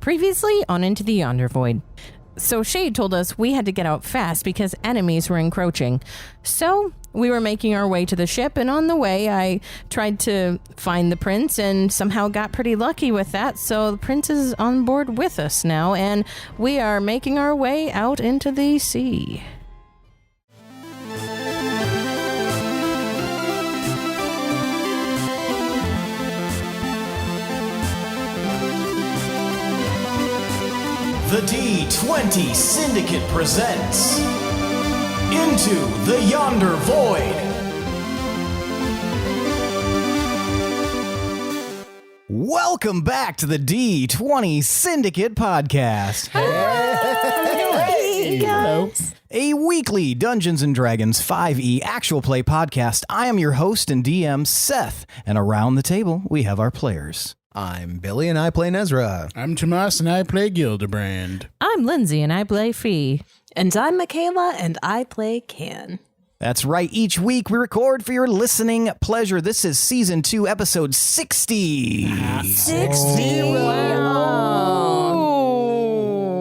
Previously on Into the Yonder Void. So Shade told us we had to get out fast because enemies were encroaching. So we were making our way to the ship, and on the way I tried to find the prince and somehow got pretty lucky with that. So the prince is on board with us now, and we are making our way out into the sea. The D20 Syndicate presents Into the Yonder Void. Welcome back to the D20 Syndicate podcast. Hey guys. A weekly Dungeons & Dragons 5e actual play podcast. I am your host and DM, Seth, and around the table we have our players. I'm Billy, and I play Nezrah. I'm Tomas, and I play Gildebrand. I'm Lindsey, and I play Fee. And I'm Michaela, and I play Can. That's right. Each week we record for your listening pleasure. This is Season 2, Episode 60. 60? Wow.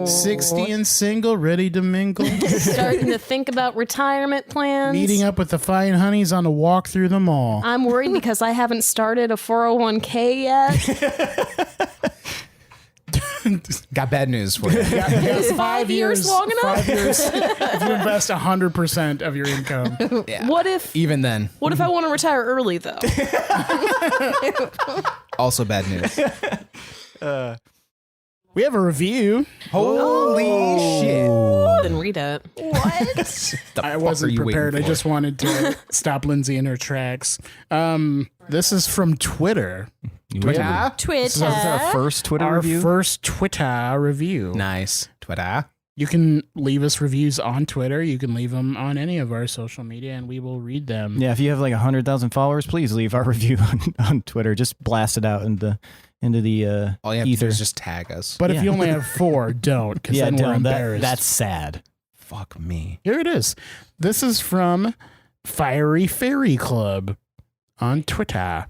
60 and single, ready to mingle. Starting to think about retirement plans. Meeting up with the fine honeys on a walk through the mall. I'm worried because I haven't started a 401k yet. Got bad news for you. Is 5 years long enough? 5 years. If you invest 100% of your income. Yeah. What if Even What if I want to retire early though? also bad news. We have a review. Holy shit. Then read it. What? I wasn't prepared. I just wanted to stop Lindsay in her tracks. This is from Twitter. Twitter. This is our first Twitter Our review. first Twitter review. Nice. Twitter. You can leave us reviews on Twitter. You can leave them on any of our social media, and we will read them. Yeah, if you have like 100,000 followers, please leave our review on Twitter. Just blast it out into the All you have to do ether. is just tag us. But if you only have 4, don't, because then we're don't. embarrassed. That's sad. Fuck me. Here it is. This is from Fiery Fairy Club on Twitter.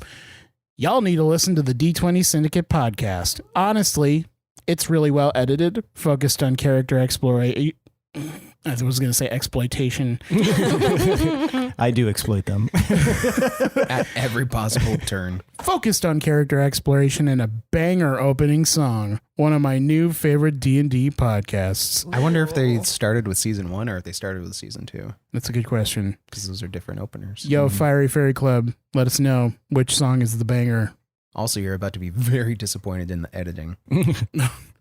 Y'all need to listen to the D20 Syndicate podcast. Honestly, it's really well edited, focused on character exploration. I was going to say exploitation. I do exploit them. At every possible turn. Focused on character exploration and a banger opening song. One of my new favorite D&D podcasts. I wonder if they started with season 1 or if they started with season 2. That's a good question. Because those are different openers. Yo, Fiery Fairy Club, let us know which song is the banger. Also, you're about to be very disappointed in the editing.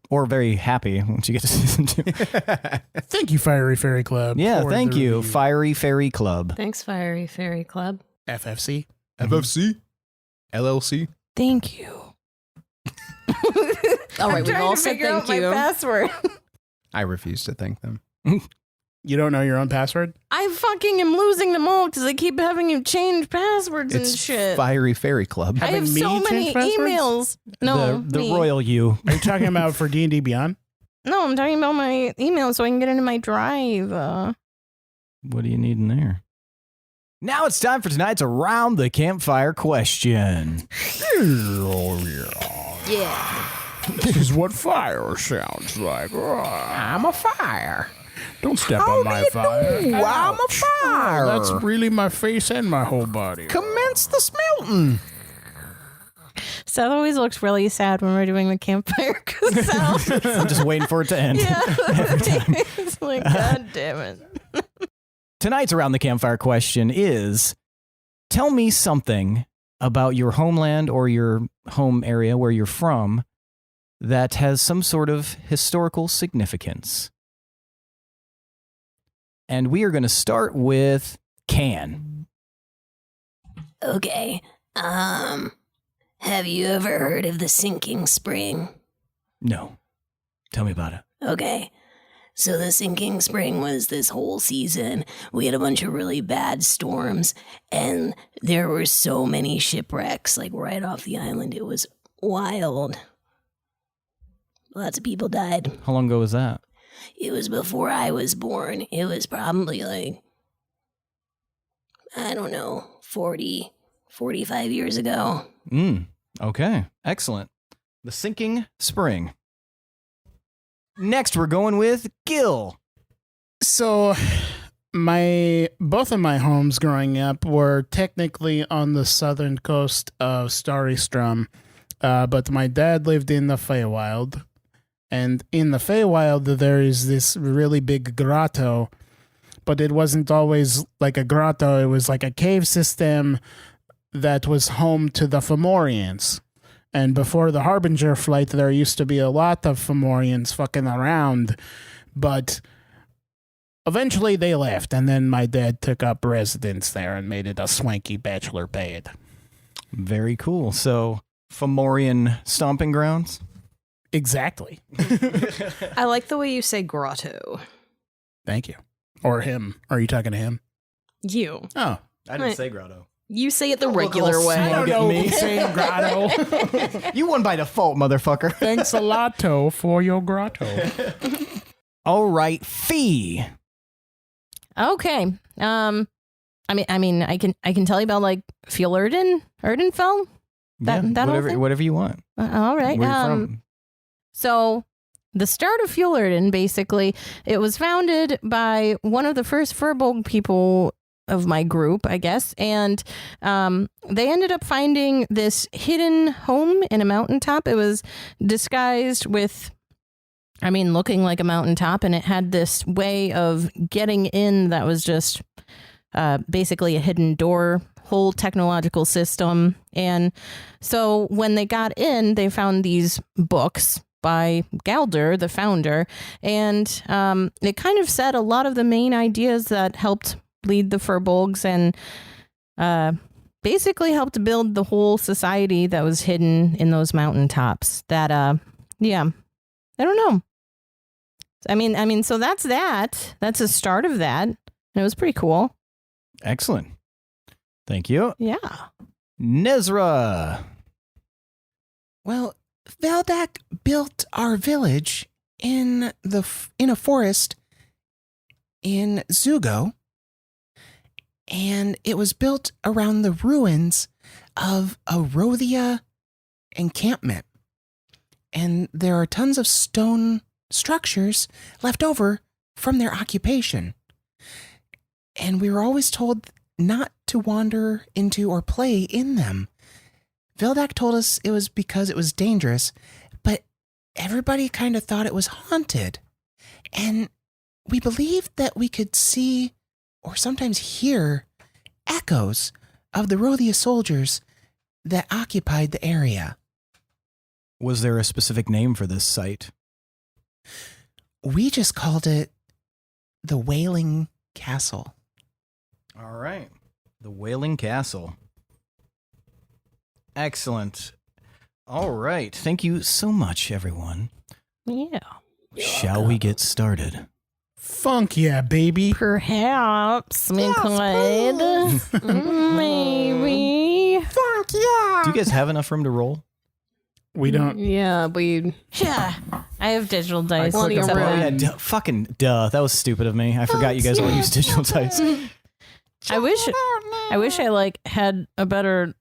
Or very happy once you get to season 2. Thank you, Fiery Fairy Club. Yeah, for thank the you, review. Fiery Fairy Club. Thanks, Fiery Fairy Club. FFC. FFC? LLC? Thank you. All right, we've all said thank you. My password. I refuse to thank them. You don't know your own password? I fucking am losing them all because I keep having you change passwords and It's shit. Fiery Fairy Club. I have Having me so many change passwords? emails. No, the me. royal you. Are you talking about for D&D Beyond? No, I'm talking about my email so I can get into my drive. What do you need in there? Now it's time for tonight's Around the Campfire question. Yeah. This is what fire sounds like. I'm a fire. Don't step on my fire. I'm a Ouch. fire. That's really my face and my whole body. Commence the smelting. Seth always looks really sad when we're doing the campfire sound. I'm just waiting for it to end. Yeah. It's like, God damn it. Tonight's Around the Campfire question is, tell me something about your homeland or your home area where you're from that has some sort of historical significance. And we are going to start with Can. Okay. Have you ever heard of the sinking spring? No. Tell me about it. Okay. So the sinking spring was this whole season. We had a bunch of really bad storms, and there were so many shipwrecks, like right off the island. It was wild. Lots of people died. How long ago was that? It was before I was born. It was probably like, I don't know, 40, 45 years ago. Okay. Excellent. The sinking spring. Next, we're going with Gil. So, both of my homes growing up were technically on the southern coast of Starry Strum, but my dad lived in the Feywild, and in the Feywild there is this really big grotto, but it wasn't always like a grotto. It was like a cave system that was home to the Fomorians. And before the Harbinger flight, there used to be a lot of Fomorians fucking around, but eventually they left, and then my dad took up residence there and made it a swanky bachelor pad. Very cool. So, Fomorian stomping grounds? Exactly. I like the way you say grotto. Thank you. Or him. Are you talking to him? You. Oh. I didn't say grotto. You say it the Don't look regular all way. smug at me. Saying grotto. You won by default, motherfucker. Thanks a lotto for your grotto. All right, Fee. Okay. I mean, I can tell you about like Erdenfell. That whole thing? Whatever you want. All right. Where you from? So the start of Fjollerden, basically, it was founded by one of the first Furbolg people of my group, I guess, and they ended up finding this hidden home in a mountaintop. It was disguised with, looking like a mountaintop, and it had this way of getting in that was just basically a hidden door, whole technological system. And so when they got in, they found these books by Galder, the founder, and it kind of said a lot of the main ideas that helped lead the Furbolgs and basically helped build the whole society that was hidden in those mountaintops. That, I don't know. So that's that. That's the start of that. And it was pretty cool. Excellent. Thank you. Yeah. Nezrah. Well, Veldak built our village in a forest in Zugo, and it was built around the ruins of a Rothia encampment. And there are tons of stone structures left over from their occupation. And we were always told not to wander into or play in them. Veldak told us it was because it was dangerous, but everybody kind of thought it was haunted. And we believed that we could see or sometimes hear echoes of the Rothia soldiers that occupied the area. Was there a specific name for this site? We just called it the Wailing Castle. All right. The Wailing Castle. Excellent. All right. Thank you so much, everyone. Yeah. Shall we get started? Funk yeah, baby. Perhaps we could. Maybe. Fuck yeah! Do you guys have enough room to roll? We don't. Yeah, we. Yeah. I have digital dice. Plenty of except room. for- Oh, yeah, fucking duh. That was stupid of me. I forgot you guys all use digital dice. I wish I like had a better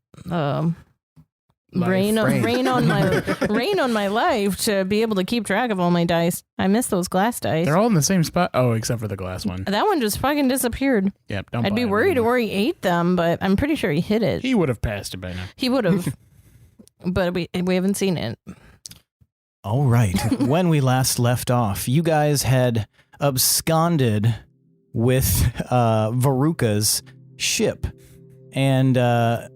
rain on my life to be able to keep track of all my dice. I miss those glass dice. They're all in the same spot. Oh, except for the glass one. That one just fucking disappeared. Yep. Don't I'd buy be it worried anymore. or he ate them, but I'm pretty sure he hid it. He would have passed it by now. He would have. But we haven't seen it. All right. When we last left off, you guys had absconded with Veruca's ship and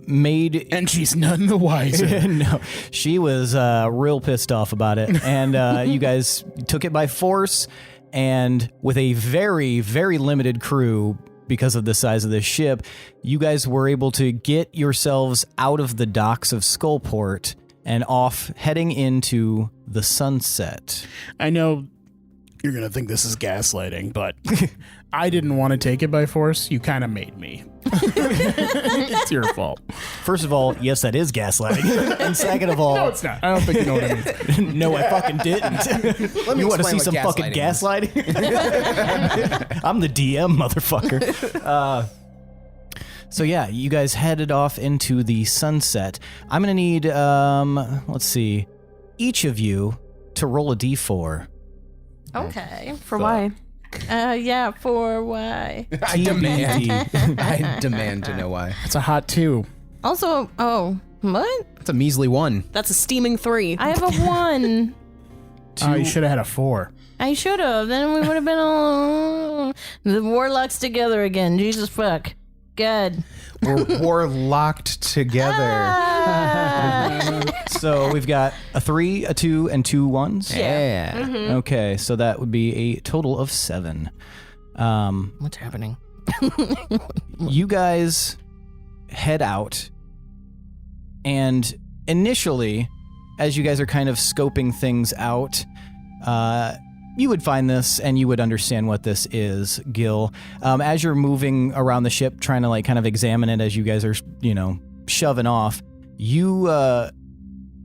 made... And she's none the wiser. No, she was real pissed off about it. And you guys took it by force, and with a very, very limited crew, because of the size of this ship, you guys were able to get yourselves out of the docks of Skullport and off heading into the sunset. I know you're going to think this is gaslighting, but I didn't want to take it by force. You kind of made me. It's your fault. First of all, yes, that is gaslighting. And second of all... No, it's not. I don't think you know what I mean. No, I fucking didn't. Let me You want to see explain some what fucking gaslighting gaslighting? I'm the DM, motherfucker. So yeah, you guys headed off into the sunset. I'm going to need, let's see, each of you to roll a d4. Okay. For why? Yeah, for why? I demand to know why. It's a hot 2. Also, what? It's a measly 1. That's a steaming 3. I have a 1. Oh, you should have had a 4. I should have. Then we would have been all the warlocks together again. Jesus fuck. Good. We're warlocked together. So we've got a 3, a 2, and 2 1s. Yeah. Okay, so that would be a total of 7. What's happening? You guys head out, and initially, as you guys are kind of scoping things out, you would find this and you would understand what this is, Gil. As you're moving around the ship, trying to like kind of examine it as you guys are, shoving off, you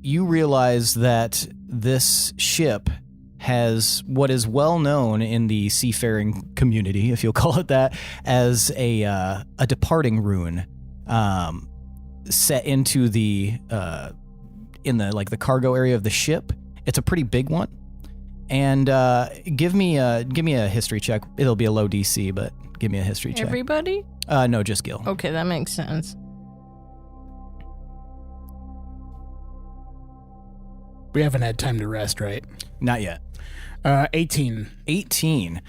realize that this ship has what is well known in the seafaring community, if you'll call it that, as a departing rune set into the in the cargo area of the ship. It's a pretty big one. And give me a history check. It'll be a low DC, but give me a history check. Everybody? No, just Gil. Okay, that makes sense. We haven't had time to rest, right? Not yet. 18. 18.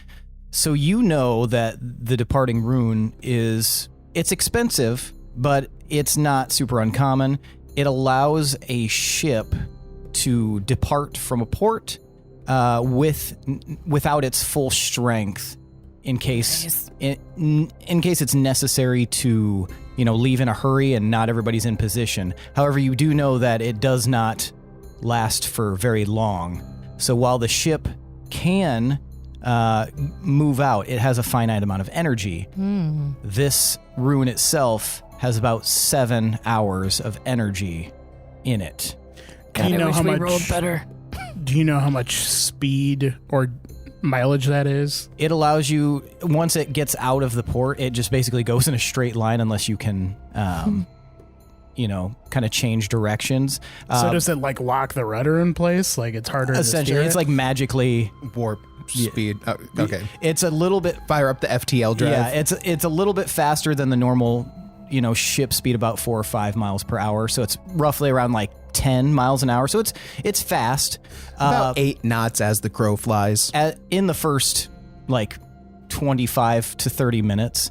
So you know that the departing rune it's expensive, but it's not super uncommon. It allows a ship to depart from a port without its full strength in case in case it's necessary to leave in a hurry and not everybody's in position. However, you do know that it does not last for very long. So while the ship can move out, it has a finite amount of energy. This rune itself has about 7 hours of energy in it. Do you know how much? rolled better. Do you know how much speed or mileage that is? It allows you, once it gets out of the port, it just basically goes in a straight line unless you can, kind of change directions. So does it lock the rudder in place? Like it's harder Essentially, to steer it's like magically Warp speed. Oh, okay. It's a little bit. Fire up the FTL drive. Yeah, it's a little bit faster than the normal, ship speed, about 4 or 5 miles per hour. So it's roughly around 10 miles an hour. So it's fast. About 8 knots as the crow flies. In the first 25 to 30 minutes,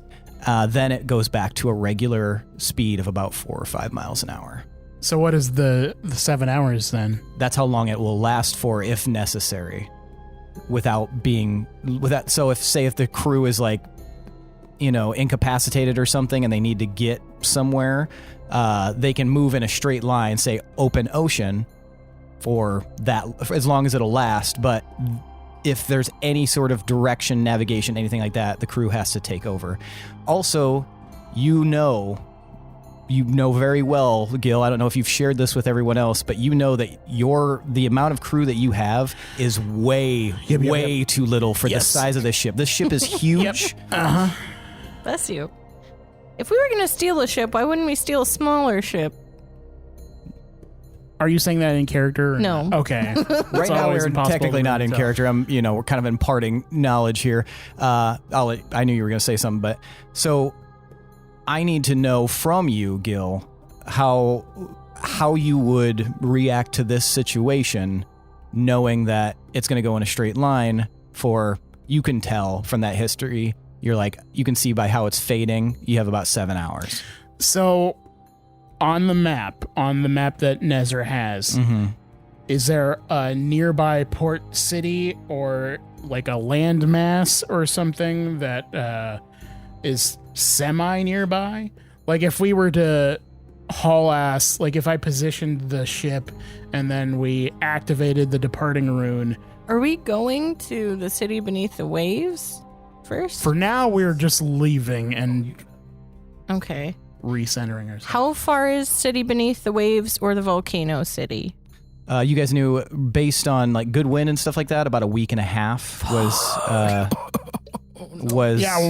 then it goes back to a regular speed of about 4 or 5 miles an hour. So what is the 7 hours then? That's how long it will last for if necessary. So if the crew is incapacitated or something and they need to get somewhere, they can move in a straight line, say open ocean, for as long as it'll last. But if there's any sort of direction, navigation, anything like that, the crew has to take over. Also, you know very well, Gil, I don't know if you've shared this with everyone else, but you know that the amount of crew that you have is way too little for the size of this ship. This ship is huge. Bless you. If we were going to steal a ship, why wouldn't we steal a smaller ship? Are you saying that in character? Or No. not? Okay. Right now we're technically not in character. We're kind of imparting knowledge here. I knew you were going to say something, but so I need to know from you, Gil, how you would react to this situation, knowing that it's going to go in a straight line. You can tell from that history. You can see by how it's fading, you have about 7 hours. So, on the map that Nezrah has, is there a nearby port city or a landmass or something that is semi-nearby? If we were to haul ass, if I positioned the ship and then we activated the departing rune. Are we going to the city beneath the waves first? For now, we're just leaving and Okay. recentering ourselves. How far is City Beneath the Waves or the Volcano City? You guys knew, based on good wind and stuff like that, about a week and a half was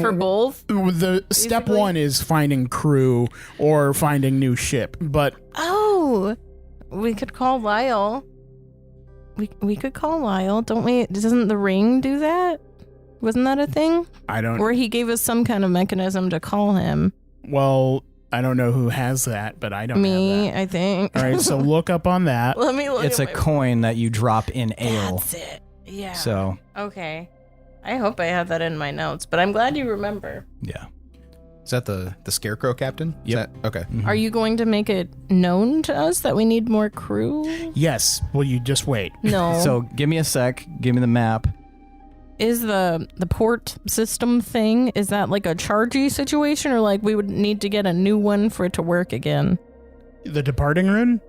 For both? The step Basically? 1 is finding crew or finding new ship, but Oh, we could call Lyle. we could call Lyle, don't we? Doesn't the ring do that? Wasn't that a thing? I don't. Where he gave us some kind of mechanism to call him. Well, I don't know who has that, but I don't Me, have that. I think. All right, so look up on that. Let me look. It's a at my- coin that you drop in ale. That's it. Yeah. So, Okay. I hope I have that in my notes, but I'm glad you remember. yeah. Is that the scarecrow captain? Is Yep. that- okay. Mhm. Are you going to make it known to us that we need more crew? Yes. Will you just wait? No. So, give me a sec. Give me the map. Is the port system thing, is that like a chargy situation, or like we would need to get a new one for it to work again? The departing rune?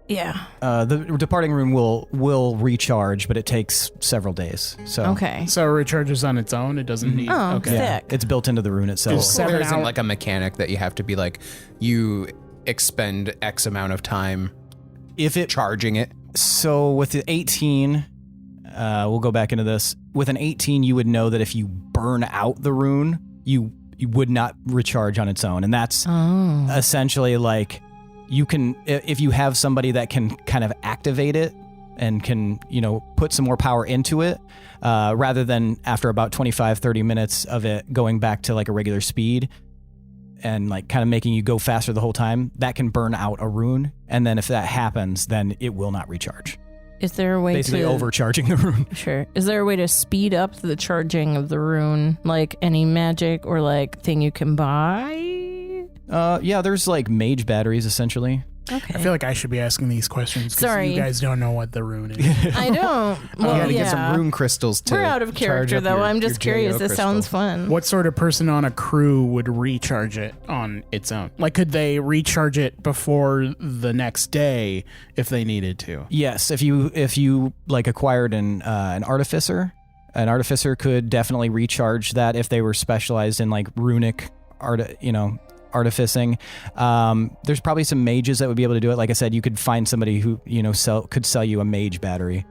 Yeah. The departing room will recharge, but it takes several days. So, Okay. So it recharges on its own. It doesn't need. Oh, okay. yeah, sick. it's built into the rune itself. Is So there 7 isn't hour- like a mechanic that you have to be like, you expend X amount of time If it charging it. So with the 18, we'll go back into this. With an 18, you would know that if you burn out the rune, you would not recharge on its own. And that's Oh. essentially like you can, if you have somebody that can kind of activate it and can, put some more power into it, rather than after about 25, 30 minutes of it going back to like a regular speed and like kind of making you go faster the whole time, that can burn out a rune. And then if that happens, then it will not recharge. Is there a way Basically to overcharging the rune. Sure. Is there a way to speed up the charging of the rune? Like any magic or like thing you can buy? Yeah, there's like mage batteries essentially. Okay. I feel like I should be asking these questions because Sorry. you guys don't know what the rune is. I don't. You Well, gotta yeah. get some rune crystals to We're out of charge character up though. your- I'm just your curious. JO This crystal. sounds fun. What sort of person on a crew would recharge it on its own? Like, could they recharge it before the next day if they needed to? Yes, if you like acquired an artificer could definitely recharge that if they were specialized in like runic artificing. There's probably some mages that would be able to do it. Like I said, you could find somebody who could sell you a mage battery.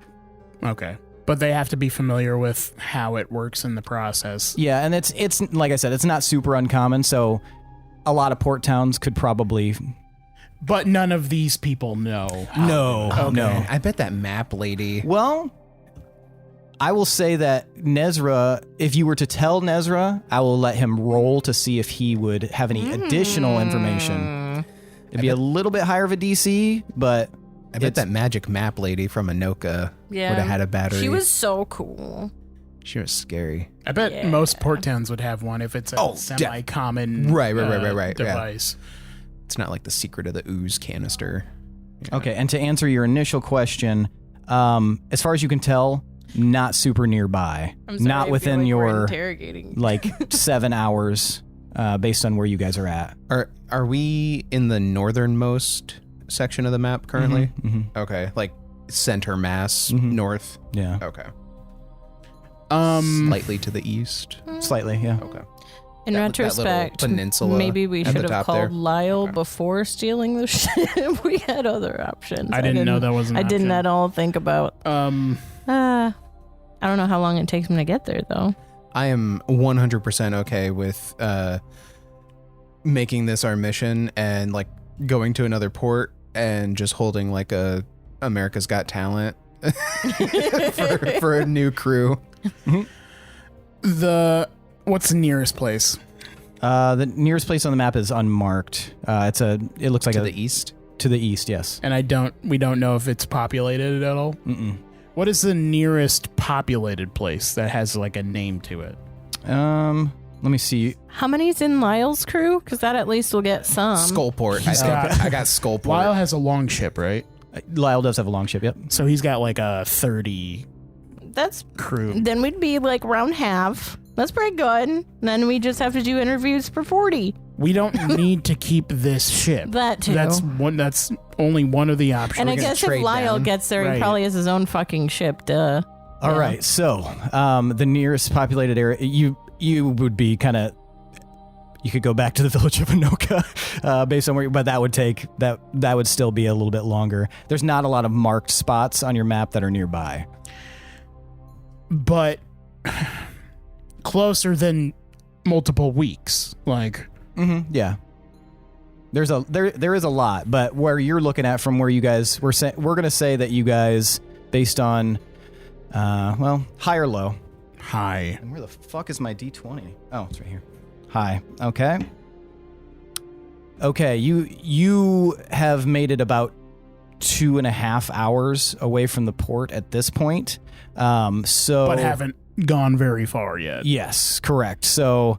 Okay. But they have to be familiar with how it works in the process. Yeah, and it's like I said, it's not super uncommon. So a lot of port towns could probably. But none of these people know. No, Okay. no. I bet that map lady. Well, I will say that Nezrah, if you were to tell Nezrah, I will let him roll to see if he would have any additional information. It'd be a little bit higher of a DC, but I bet that magic map lady from Anoka Yeah. would have had a battery. She was so cool. She was scary. I bet Yeah. most port towns would have one if it's a Oh, semi-common Right, yeah. device. It's not like the secret of the ooze canister. Yeah. okay. And to answer your initial question, as far as you can tell, not super nearby, I'm sorry, I not feel within like we're your interrogating. like 7 hours, based on where you guys are at. Are we in the northernmost section of the map currently? Mhm. Okay, like center mass Mhm. north. Yeah, Okay, Um, slightly to the east. slightly. Yeah. Okay. In That little retrospect, peninsula maybe we at the should have top called there. Lyle Okay. before stealing the ship. We had other options. I didn't know that was an I didn't option. at all think about. I don't know how long it takes me to get there, though. I am 100% okay with making this our mission and like going to another port and just holding like a America's Got Talent for a new crew. What's the nearest place? The nearest place on the map is unmarked. It looks like To the east. to the east. Yes. And we don't know if it's populated at all. Mm-mm. What is the nearest populated place that has like a name to it? Let me see. How many's in Lyle's crew? Because that at least will get some. Skullport. He's got- I got Skullport. Lyle has a long ship, right? Lyle does have a long ship. Yep. So he's got like a 30 That's crew. then we'd be like around half. That's pretty good. Then we just have to do interviews for 40. We don't need to keep this ship. That too. That's only one of the options. And I gonna guess if trade Lyle down. gets there, Right. he probably has his own fucking ship. Duh. All Yeah. right. So, the nearest populated area, you would be kind of. You could go back to the village of Anoka, based on where, but that would still be a little bit longer. There's not a lot of marked spots on your map that are nearby. but closer than multiple weeks. Like, Mm-hmm. Yeah. There is a lot, but where you're looking at from where you guys we're going to say that you guys based on, high or low. High. And where the fuck is my D20? Oh, it's right here. High. Okay. Okay, you have made it about 2.5 hours away from the port at this point. But haven't gone very far yet. Yes, correct. So,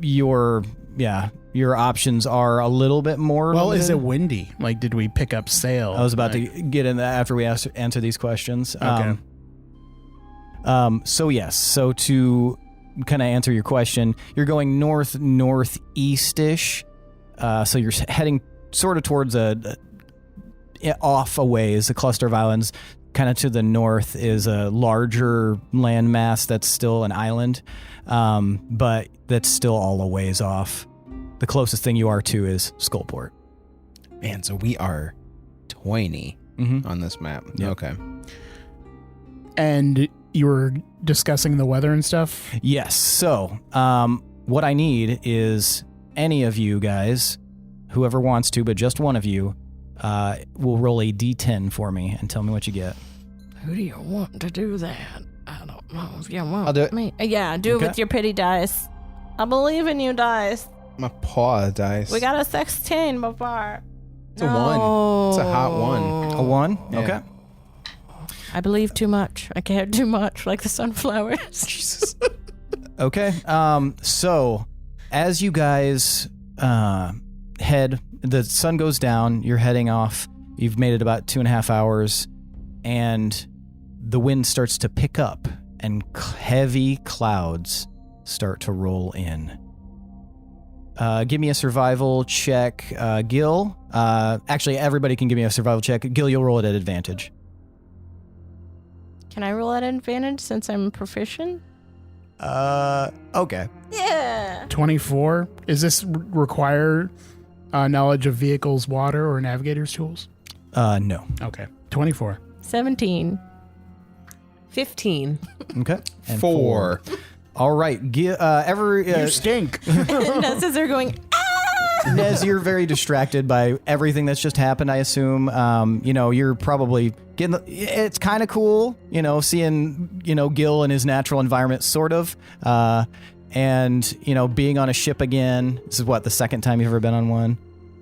your options are a little bit more. Well, limited. is it windy? Like, did we pick up sail? I was about to get in that after we answer these questions. Okay. So to kind of answer your question, you're going northeast-ish. So you're heading sort of towards off a ways, a cluster of islands. Kind of to the north is a larger landmass that's still an island, but that's still all a ways off. The closest thing you are to is Skullport. Man, so we are 20 on this map. Yep. Okay. And you were discussing the weather and stuff? Yes. So what I need is any of you guys, whoever wants to, but just one of you, will roll a D10 for me and tell me what you get. Who do you want to do that? I don't know if you want I'll do it. me. Yeah, do it with your pity dice. I believe in you, dice. My paw dice. We got a 16 before. It's a 1. It's a hot 1. A 1? Yeah. Okay. I believe too much. I cared too much, like the sunflowers. Jesus. Okay. So as you guys head, the sun goes down, you're heading off. You've made it about 2.5 hours, and the wind starts to pick up, and heavy clouds start to roll in. Give me a survival check, Gil. Actually, everybody can give me a survival check. Gil, you'll roll it at advantage. Can I roll at advantage since I'm proficient? Okay. Yeah. 24. Is this require knowledge of vehicles, water, or navigator's tools? No. Okay. 24. 17. 15. Okay. And 4. All right. You stink. Ness as they're going, Nez, you're very distracted by everything that's just happened, I assume. You're probably getting it's kind of cool, seeing, Gil in his natural environment, sort of. And, being on a ship again. This is the second time you've ever been on one?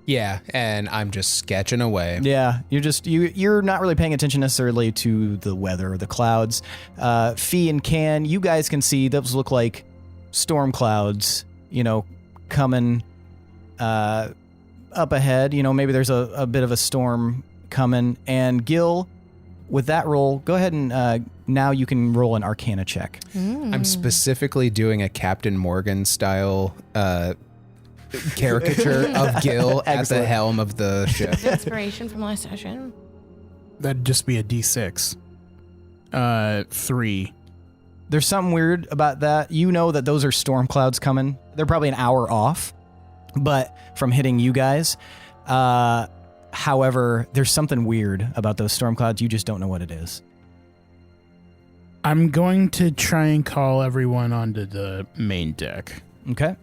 Yeah, and I'm just sketching away. Yeah, you're not really paying attention necessarily to the weather or the clouds. Fee and Can, you guys can see those look like storm clouds, coming up ahead. Maybe there's a bit of a storm coming. And Gil, with that roll, go ahead and now you can roll an Arcana check. I'm specifically doing a Captain Morgan style caricature of Gil at the helm of the ship. inspiration from last session. That'd just be a D6. 3. There's something weird about that. You know that those are storm clouds coming. They're probably an hour off, but from hitting you guys. However, there's something weird about those storm clouds. You just don't know what it is. I'm going to try and call everyone onto the main deck. Okay.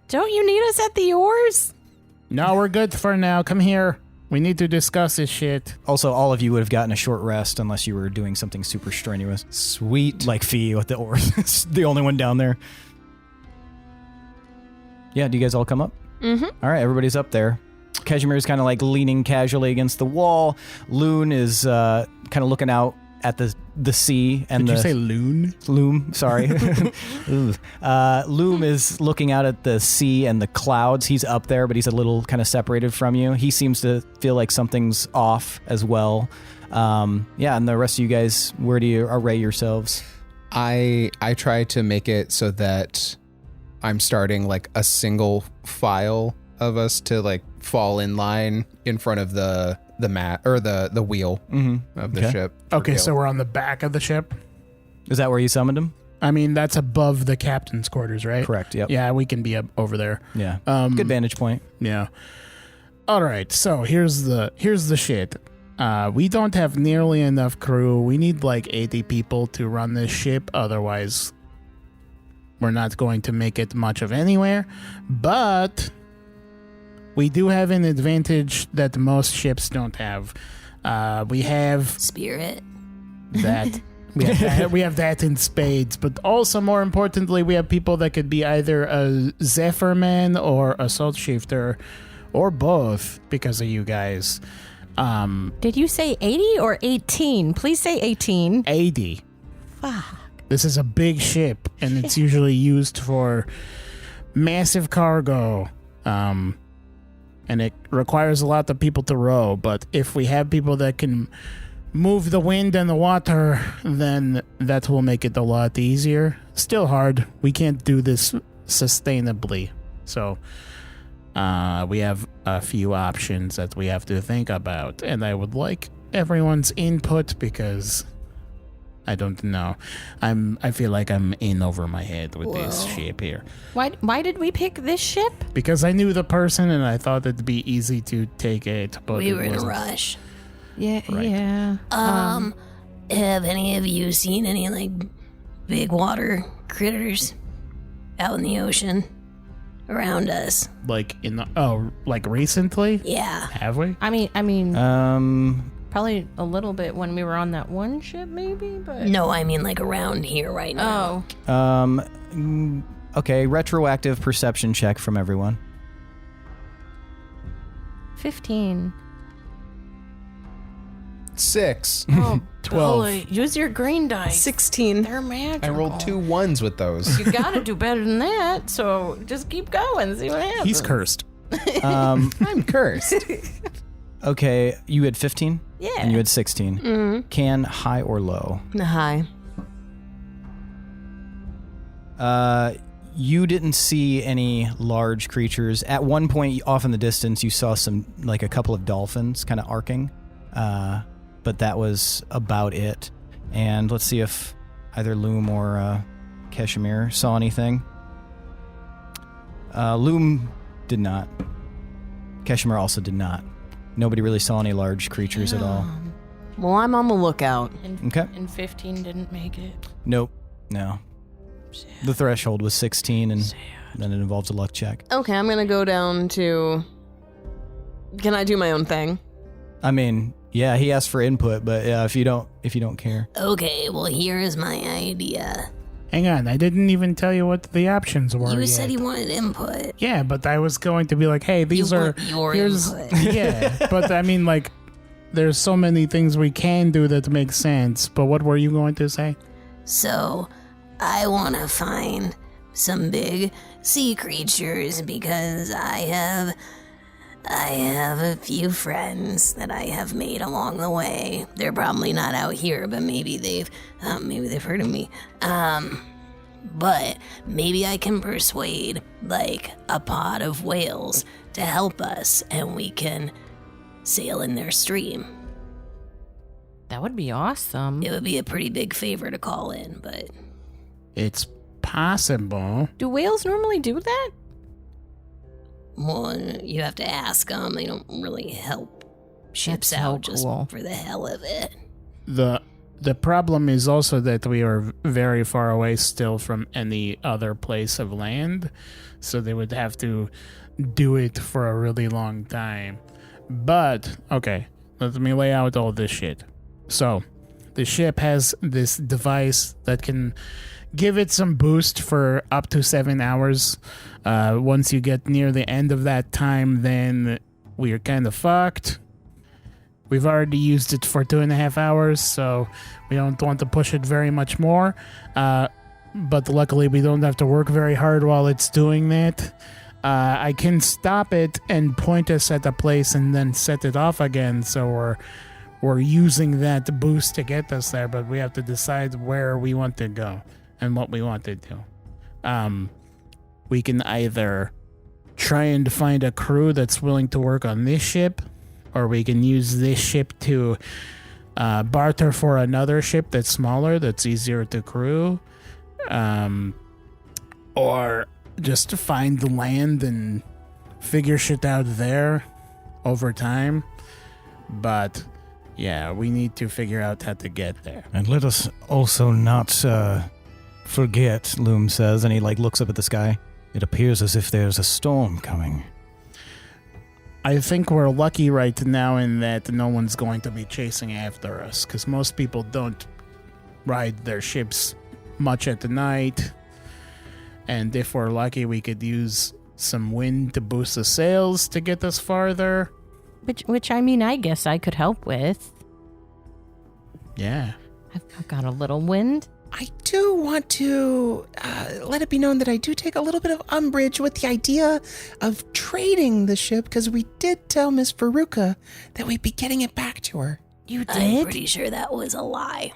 Don't you need us at the oars? No, we're good for now. Come here. We need to discuss this shit. Also, all of you would have gotten a short rest unless you were doing something super strenuous. Sweet. Like Fee with the oars. It's the only one down there. Yeah, do you guys all come up? Mm-hmm. All right, everybody's up there. Casimir's kind of like leaning casually against the wall. Loon is kind of looking out at the sea. And Did you say loon? Loom, sorry. Loom is looking out at the sea and the clouds. He's up there, but he's a little kind of separated from you. He seems to feel like something's off as well. And the rest of you guys, where do you array yourselves? I try to make it so that I'm starting like a single file of us to like fall in line in front of the mat or the wheel of the ship. Okay, so we're on the back of the ship. Is that where you summoned him? I mean, that's above the captain's quarters, right? Correct, yep. Yeah, we can be up over there. Yeah. Good vantage point. Yeah. All right, so here's the shit. We don't have nearly enough crew. We need like 80 people to run this ship. Otherwise, we're not going to make it much of anywhere. But we do have an advantage that most ships don't have. We have Spirit. that. We have that in spades, but also more importantly, we have people that could be either a Zephyrman or a Salt Shifter, or both because of you guys. Did you say 80 or 18? Please say 18. 80. Fuck. This is a big ship, and it's usually used for massive cargo. And it requires a lot of people to row, but if we have people that can move the wind and the water, then that will make it a lot easier. Still hard. We can't do this sustainably. So we have a few options that we have to think about, and I would like everyone's input because I don't know. I feel like I'm in over my head with this ship here. Why did we pick this ship? Because I knew the person and I thought it'd be easy to take it, but We it were in a wasn't. rush. Yeah, Right. yeah. Have any of you seen any like big water critters out in the ocean around us? Like like recently? Yeah. Have we? I mean, probably a little bit when we were on that one ship, maybe. But No, I mean like around here right now. Okay, retroactive perception check from everyone. 15. 6. Oh, 12. Billy, use your green dice. 16. They're magical. I rolled 2 1s with those. You gotta do better than that. So just keep going. See what happens. He's cursed. I'm cursed. Okay, you had 15? Yeah. And you had 16. Mm-hmm. Can high or low? Hi. You didn't see any large creatures. At one point, off in the distance, you saw a couple of dolphins kind of arcing. But that was about it. And let's see if either Loom or Kashmir saw anything. Loom did not. Kashmir also did not. Nobody really saw any large creatures at all. Well, I'm on the lookout. Okay. And 15 didn't make it. Nope. No. The threshold was 16, and then it involves a luck check. Okay, I'm gonna go down to... Can I do my own thing? I mean, yeah, he asked for input, but yeah, if you don't care. Okay, well here is my idea. Hang on, I didn't even tell you what the options were You yet. said you wanted input. Yeah, but I was going to be like, hey, these You are... want your here's input. Yeah, but I mean, like, there's so many things we can do that make sense, but what were you going to say? So, I want to find some big sea creatures because I have a few friends that I have made along the way. They're probably not out here, but maybe they've heard of me. But maybe I can persuade like a pod of whales to help us, and we can sail in their stream. That would be awesome. It would be a pretty big favor to call in, but It's possible. Do whales normally do that? well, you have to ask them. They don't really help ships That's so out just cool. for the hell of it. The problem is also that we are very far away still from any other place of land, so they would have to do it for a really long time. But, okay, let me lay out all this shit. So, the ship has this device that can give it some boost for up to 7 hours. Once you get near the end of that time, then we are kind of fucked. We've already used it for 2.5 hours, so we don't want to push it very much more. But luckily, we don't have to work very hard while it's doing that. I can stop it and point us at a place and then set it off again, so we're using that boost to get us there, but we have to decide where we want to go and what we want to do. We can either try and find a crew that's willing to work on this ship, or we can use this ship to barter for another ship that's smaller, that's easier to crew, or just to find the land and figure shit out there over time. But yeah, we need to figure out how to get there. And let us also not forget, Loom says, and he looks up at the sky. It appears as if there's a storm coming. I think we're lucky right now in that no one's going to be chasing after us, because most people don't ride their ships much at the night. And if we're lucky, we could use some wind to boost the sails to get us farther. Which I mean, I guess I could help with. Yeah. I've got a little wind. I do want to let it be known that I do take a little bit of umbrage with the idea of trading the ship, because we did tell Miss Veruca that we'd be getting it back to her. You I'm did? pretty sure that was a lie.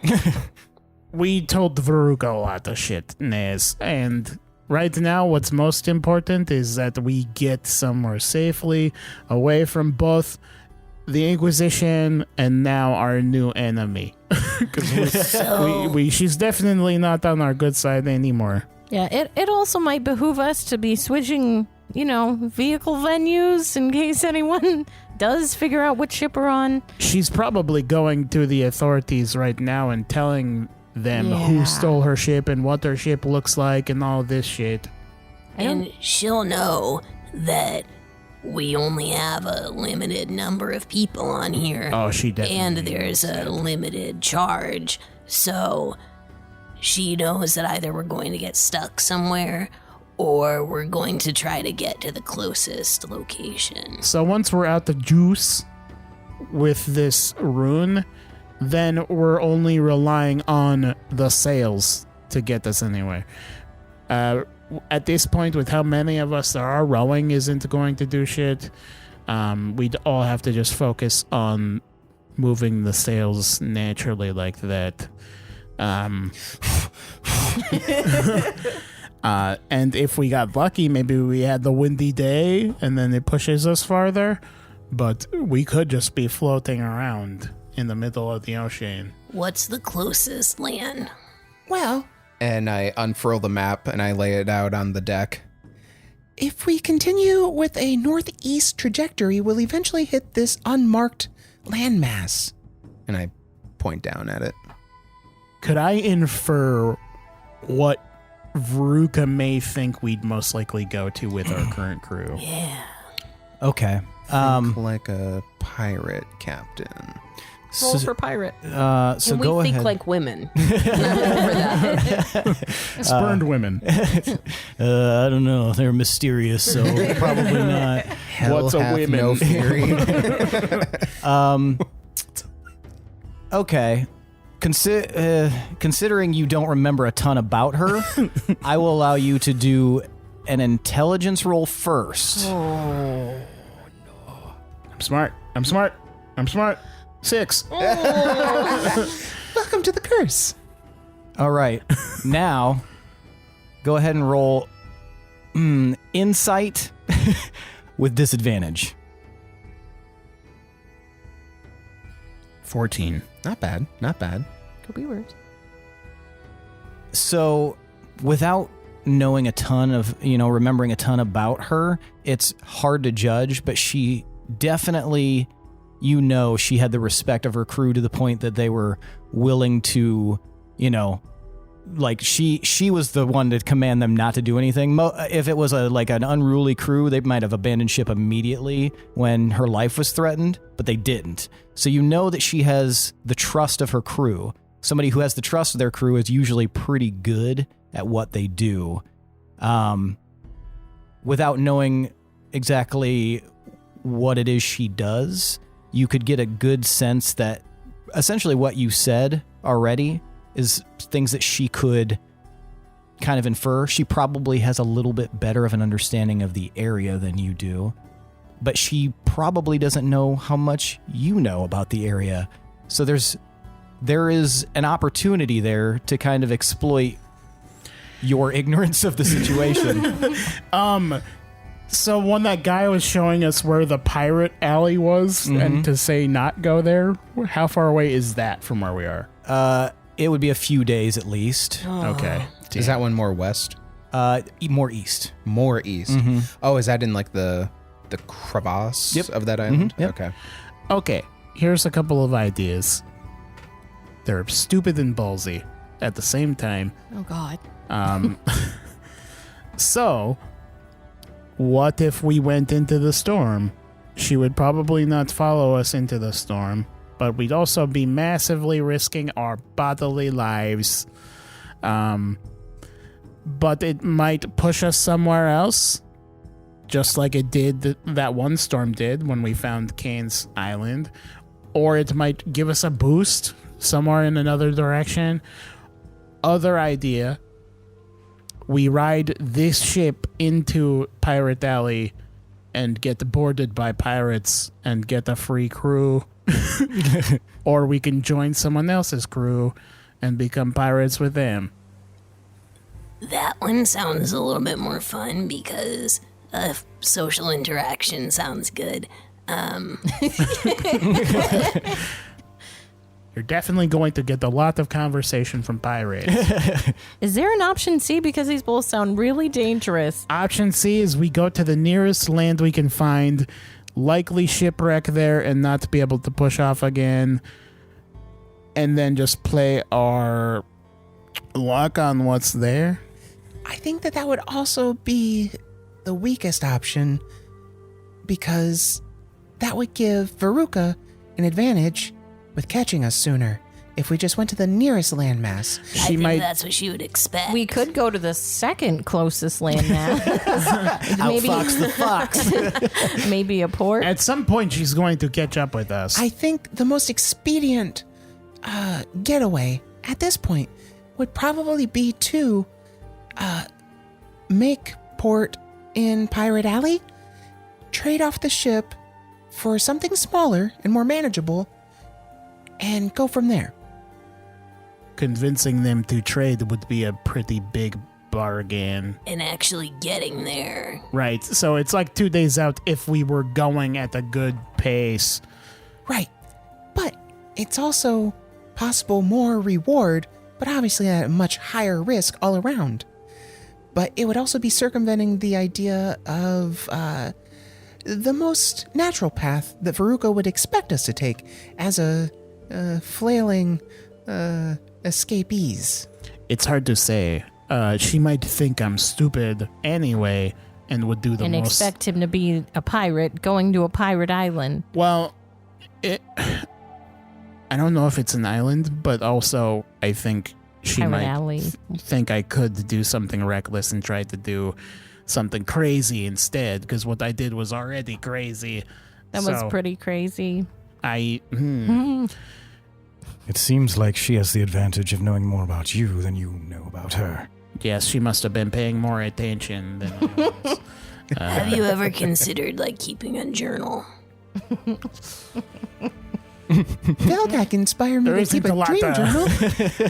We told Veruca a lot of shit, Nez, and right now what's most important is that we get somewhere safely away from both the Inquisition and now our new enemy. Because she's definitely not on our good side anymore. Yeah, it also might behoove us to be switching, vehicle venues in case anyone does figure out what ship we're on. She's probably going to the authorities right now and telling them who stole her ship and what her ship looks like and all this shit. And she'll know that we only have a limited number of people on here. Oh, she definitely. And there's a limited charge. So she knows that either we're going to get stuck somewhere or we're going to try to get to the closest location. So once we're out the juice with this rune, then we're only relying on the sails to get us anywhere. At this point, with how many of us there are, rowing isn't going to do shit. We'd all have to just focus on moving the sails naturally like that. And if we got lucky, maybe we had the windy day and then it pushes us farther. But we could just be floating around in the middle of the ocean. What's the closest land? Well, And I unfurl the map and I lay it out on the deck. if we continue with a northeast trajectory, we'll eventually hit this unmarked landmass. And I point down at it. Could I infer what Veruca may think we'd most likely go to with our current crew? Yeah. Okay. Think like a pirate captain. Roll for pirate. So and go we think ahead. like women. And I roll for that. Spurned women. I don't know. They're mysterious, so probably not. Hell What's a hath women? no fury. Okay. Considering you don't remember a ton about her, I will allow you to do an intelligence roll first. I'm smart. 6. Welcome to the curse. All right. Now, go ahead and roll insight with disadvantage. 14. Not bad. Could be worse. So, without knowing a ton of, remembering a ton about her, it's hard to judge, but she definitely, she had the respect of her crew to the point that they were willing to, she was the one to command them not to do anything. If it was an unruly crew, they might have abandoned ship immediately when her life was threatened, but they didn't. So that she has the trust of her crew. Somebody who has the trust of their crew is usually pretty good at what they do. Without knowing exactly what it is she does, you could get a good sense that essentially what you said already is things that she could kind of infer. She probably has a little bit better of an understanding of the area than you do, but she probably doesn't know how much you know about the area. So there is an opportunity there to kind of exploit your ignorance of the situation. So when that guy was showing us where the pirate alley was and to say not go there, how far away is that from where we are? It would be a few days at least. Okay. Is that one more west? More east. More east. Mm-hmm. Oh, is that in like the crevasse Yep. of that island? Yep. Okay. Okay, here's a couple of ideas. They're stupid and ballsy at the same time. Oh, God. So, what if we went into the storm she would probably not follow us into the storm, but we'd also be massively risking our bodily lives. But it might push us somewhere else, just like it did that one storm did when we found Kane's Island. Or it might give us a boost somewhere in another direction. Other idea, we ride this ship into Pirate Alley and get boarded by pirates and get a free crew. Or we can join someone else's crew and become pirates with them. That one sounds a little bit more fun because social interaction sounds good. You're definitely going to get a lot of conversation from pirates. Is there an option C? Because these both sound really dangerous. Option C is we go to the nearest land we can find, likely shipwreck there and not be able to push off again, and then just play our luck on what's there. I think that would also be the weakest option, because that would give Veruca an advantage with catching us sooner. If we just went to the nearest landmass, I think that's what she would expect. We could go to the second closest landmass. Outfox the fox. Maybe a port. At some point, she's going to catch up with us. I think the most expedient getaway at this point would probably be to make port in Pirate Alley, trade off the ship for something smaller and more manageable, and go from there. Convincing them to trade would be a pretty big bargain. And actually getting there. Right, so it's like 2 days out if we were going at a good pace. Right, but it's also possible more reward, but obviously at a much higher risk all around. But it would also be circumventing the idea of the most natural path that Veruca would expect us to take as a flailing escapees. It's hard to say. She might think I'm stupid anyway and would do the and most... expect him to be a pirate going to a pirate island. Well, I don't know if it's an island, but also I think she Pirate might Alley. think I could do something reckless and try to do something crazy instead, because what I did was already crazy. That was pretty crazy. It seems like she has the advantage of knowing more about you than you know about her. Yes, she must have been paying more attention than I was. Have you ever considered keeping a journal? Veldak inspired me to keep a dream journal.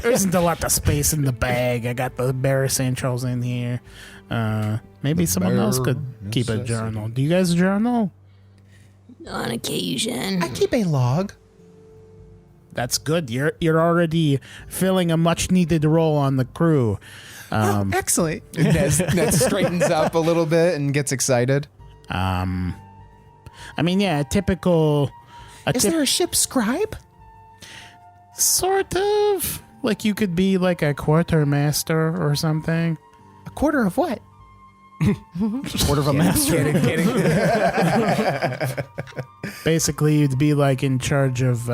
There isn't a lot of space in the bag. I got the bare essentials in here. Maybe someone else could keep a journal. Do you guys journal? On occasion. I keep a log. That's good. You're already filling a much needed role on the crew. Excellent. Ned straightens up a little bit and gets excited. I mean, yeah, typical. Is there a ship scribe? Sort of. Like you could be like a quartermaster or something. A quarter of what? Quarter of a master. Kidding. Basically, you'd be like in charge of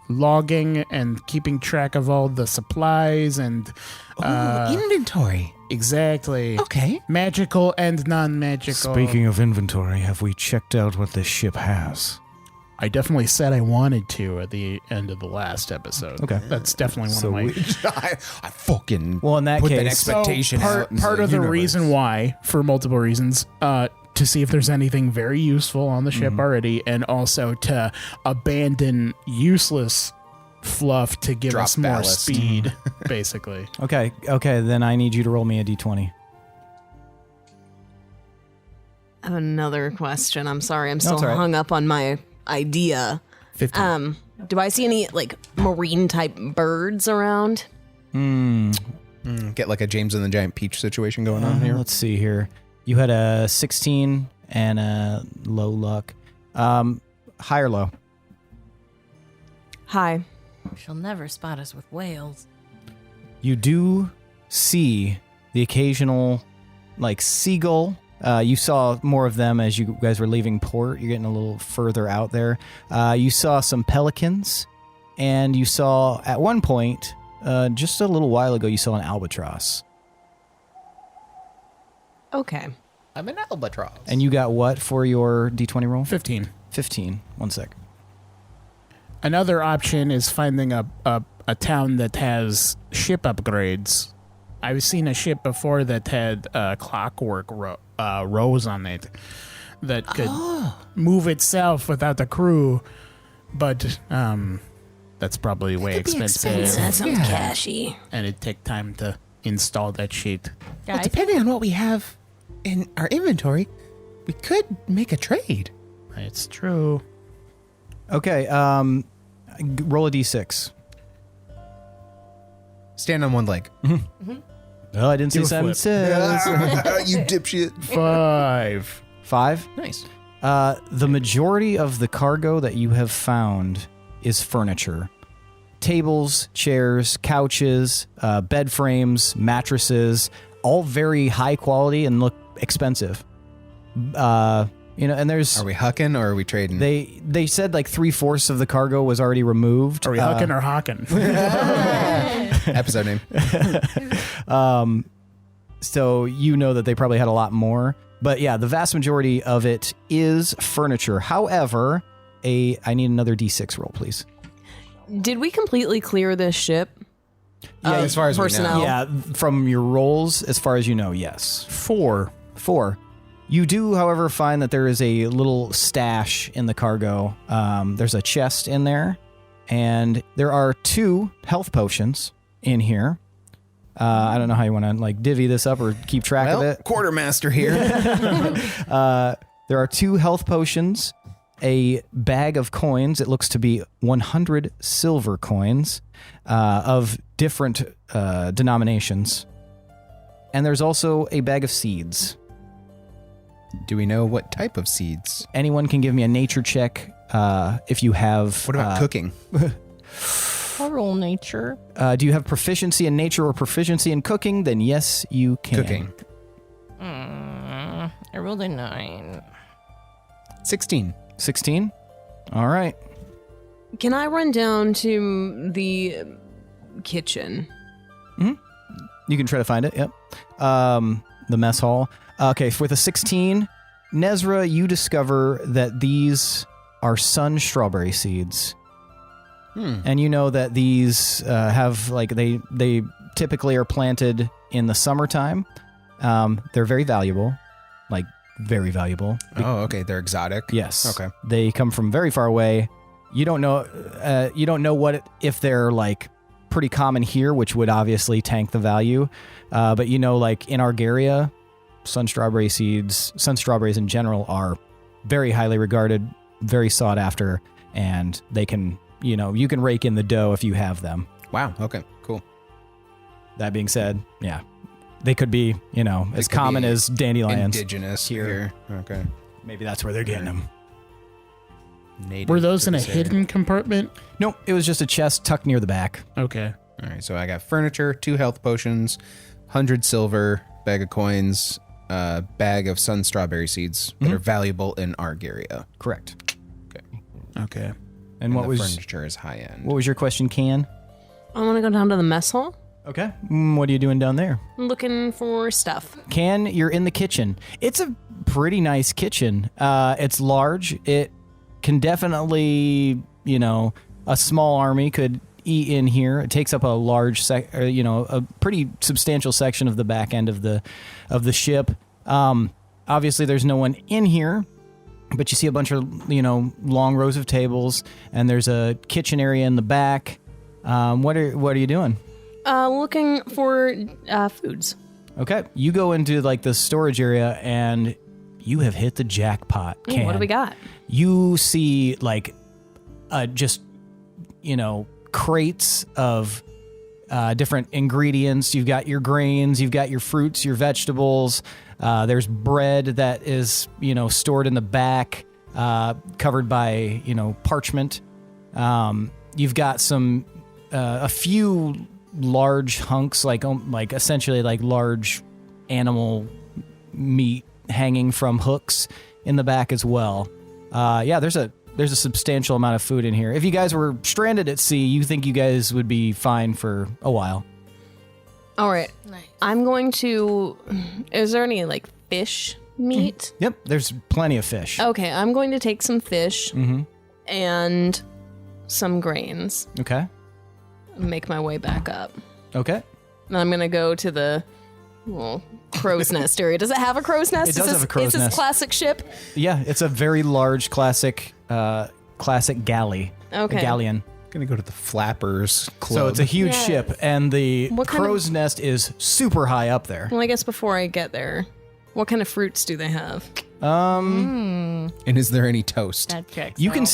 logging and keeping track of all the supplies and Inventory. exactly. Okay. Magical and non-magical. Speaking of inventory, have we checked out what this ship has? I definitely said I wanted to at the end of the last episode. Okay. That's definitely one of my... I fucking Well, in that put that case, expectation out. Part of the reason why, for multiple reasons, to see if there's anything very useful on the ship already, and also to abandon useless fluff to give Drop us more ballast. speed, basically. Okay, then I need you to roll me a d20. I have another question. I'm sorry. I'm it's still all right. hung up on my idea. 15. Do I see any marine type birds around? Get like a James and the Giant Peach situation going on here. Let's see here. You had a 16 and a low luck. High or low? Hi. She'll never spot us with whales. You do see the occasional, seagull You saw more of them as you guys were leaving port. You're getting a little further out there. You saw some pelicans, and you saw, at one point, just a little while ago, you saw an albatross. Okay. I'm an albatross. And you got what for your D20 roll? 15. 15. 1 sec. Another option is finding a town that has ship upgrades. I've seen a ship before that had clockwork rows on it that could move itself without the crew, but that's probably way expensive. That sounds cashy. And it'd take time to install that shit. Well, depending on what we have in our inventory, we could make a trade. It's true. Okay, roll a d6. Stand on one leg. Oh, I didn't see Do a Simon flip. Says. You dipshit. 5. 5? Nice. The majority of the cargo that you have found is furniture. Tables, chairs, couches, bed frames, mattresses, all very high quality and look expensive. And there's... Are we hucking or are we trading? They said like 3/4 of the cargo was already removed. Are we hucking or hawking? Episode name. So you know that they probably had a lot more. But yeah, the vast majority of it is furniture. However, I need another D6 roll, please. Did we completely clear this ship? Yeah, as far as personnel? we know. Yeah, from your rolls, as far as you know, yes. 4. 4. You do, however, find that there is a little stash in the cargo. There's a chest in there, and there are 2 health potions in here. I don't know how you want to like divvy this up or keep track of it. Quartermaster here. There are 2 health potions, a bag of coins. It looks to be 100 silver coins of different denominations. And there's also a bag of seeds. Do we know what type of seeds? Anyone can give me a nature check if you have... What about cooking? I'll roll nature. Do you have proficiency in nature or proficiency in cooking? Then yes, you can. Cooking. I rolled a 9. 16. 16? All right. Can I run down to the kitchen? You can try to find it, yep. The mess hall. Okay, with a 16, Nezrah, you discover that these are sun strawberry seeds. And you know that these have, like, they typically are planted in the summertime. They're very valuable, like, very valuable. Oh, okay. They're exotic. Yes. Okay. They come from very far away. You don't know if they're, like, pretty common here, which would obviously tank the value. But you know, like, in Argaria, sun strawberries in general are very highly regarded, very sought after, and they can... you can rake in the dough if you have them. Wow. Okay. Cool. That being said, yeah, they could be, as common as dandelions. Indigenous here. Okay. Maybe that's where they're getting them. Native Were those to in a this area. hidden compartment? Nope, it was just a chest tucked near the back. Okay. All right. So I got furniture, 2 health potions, 100 silver, bag of coins, bag of sun strawberry seeds that are valuable in Argaria. Correct. Okay. And what the was furniture is high end. what was your question, Can? I want to go down to the mess hall. Okay. What are you doing down there? I'm looking for stuff. Can, you're in the kitchen. It's a pretty nice kitchen. It's large. It can definitely, a small army could eat in here. It takes up a large a pretty substantial section of the back end of the ship. Obviously there's no one in here, but you see a bunch of, long rows of tables, and there's a kitchen area in the back. What are you doing? Looking for foods. Okay. You go into like the storage area and you have hit the jackpot. Ooh, what do we got? You see like crates of different ingredients. You've got your grains, you've got your fruits, your vegetables. There's bread that is, stored in the back, covered by, parchment. You've got a few large hunks, like essentially like large animal meat, hanging from hooks in the back as well. Yeah, there's a substantial amount of food in here. If you guys were stranded at sea, you think you guys would be fine for a while. All right. Nice. I'm going to. Is there any like fish meat? Yep, there's plenty of fish. Okay, I'm going to take some fish Mm-hmm. and some grains. Okay. Make my way back up. Okay. And I'm going to go to the crow's nest area. Does it have a crow's nest? It does have a crow's Is this nest. classic ship? Yeah, it's a very large classic galley. Okay. A galleon. Gonna go to the Flappers Club. So it's a huge Yes. ship, and the What kind of- crow's nest is super high up there. Well, I guess before I get there, what kind of fruits do they have? And is there any toast? That checks You can out.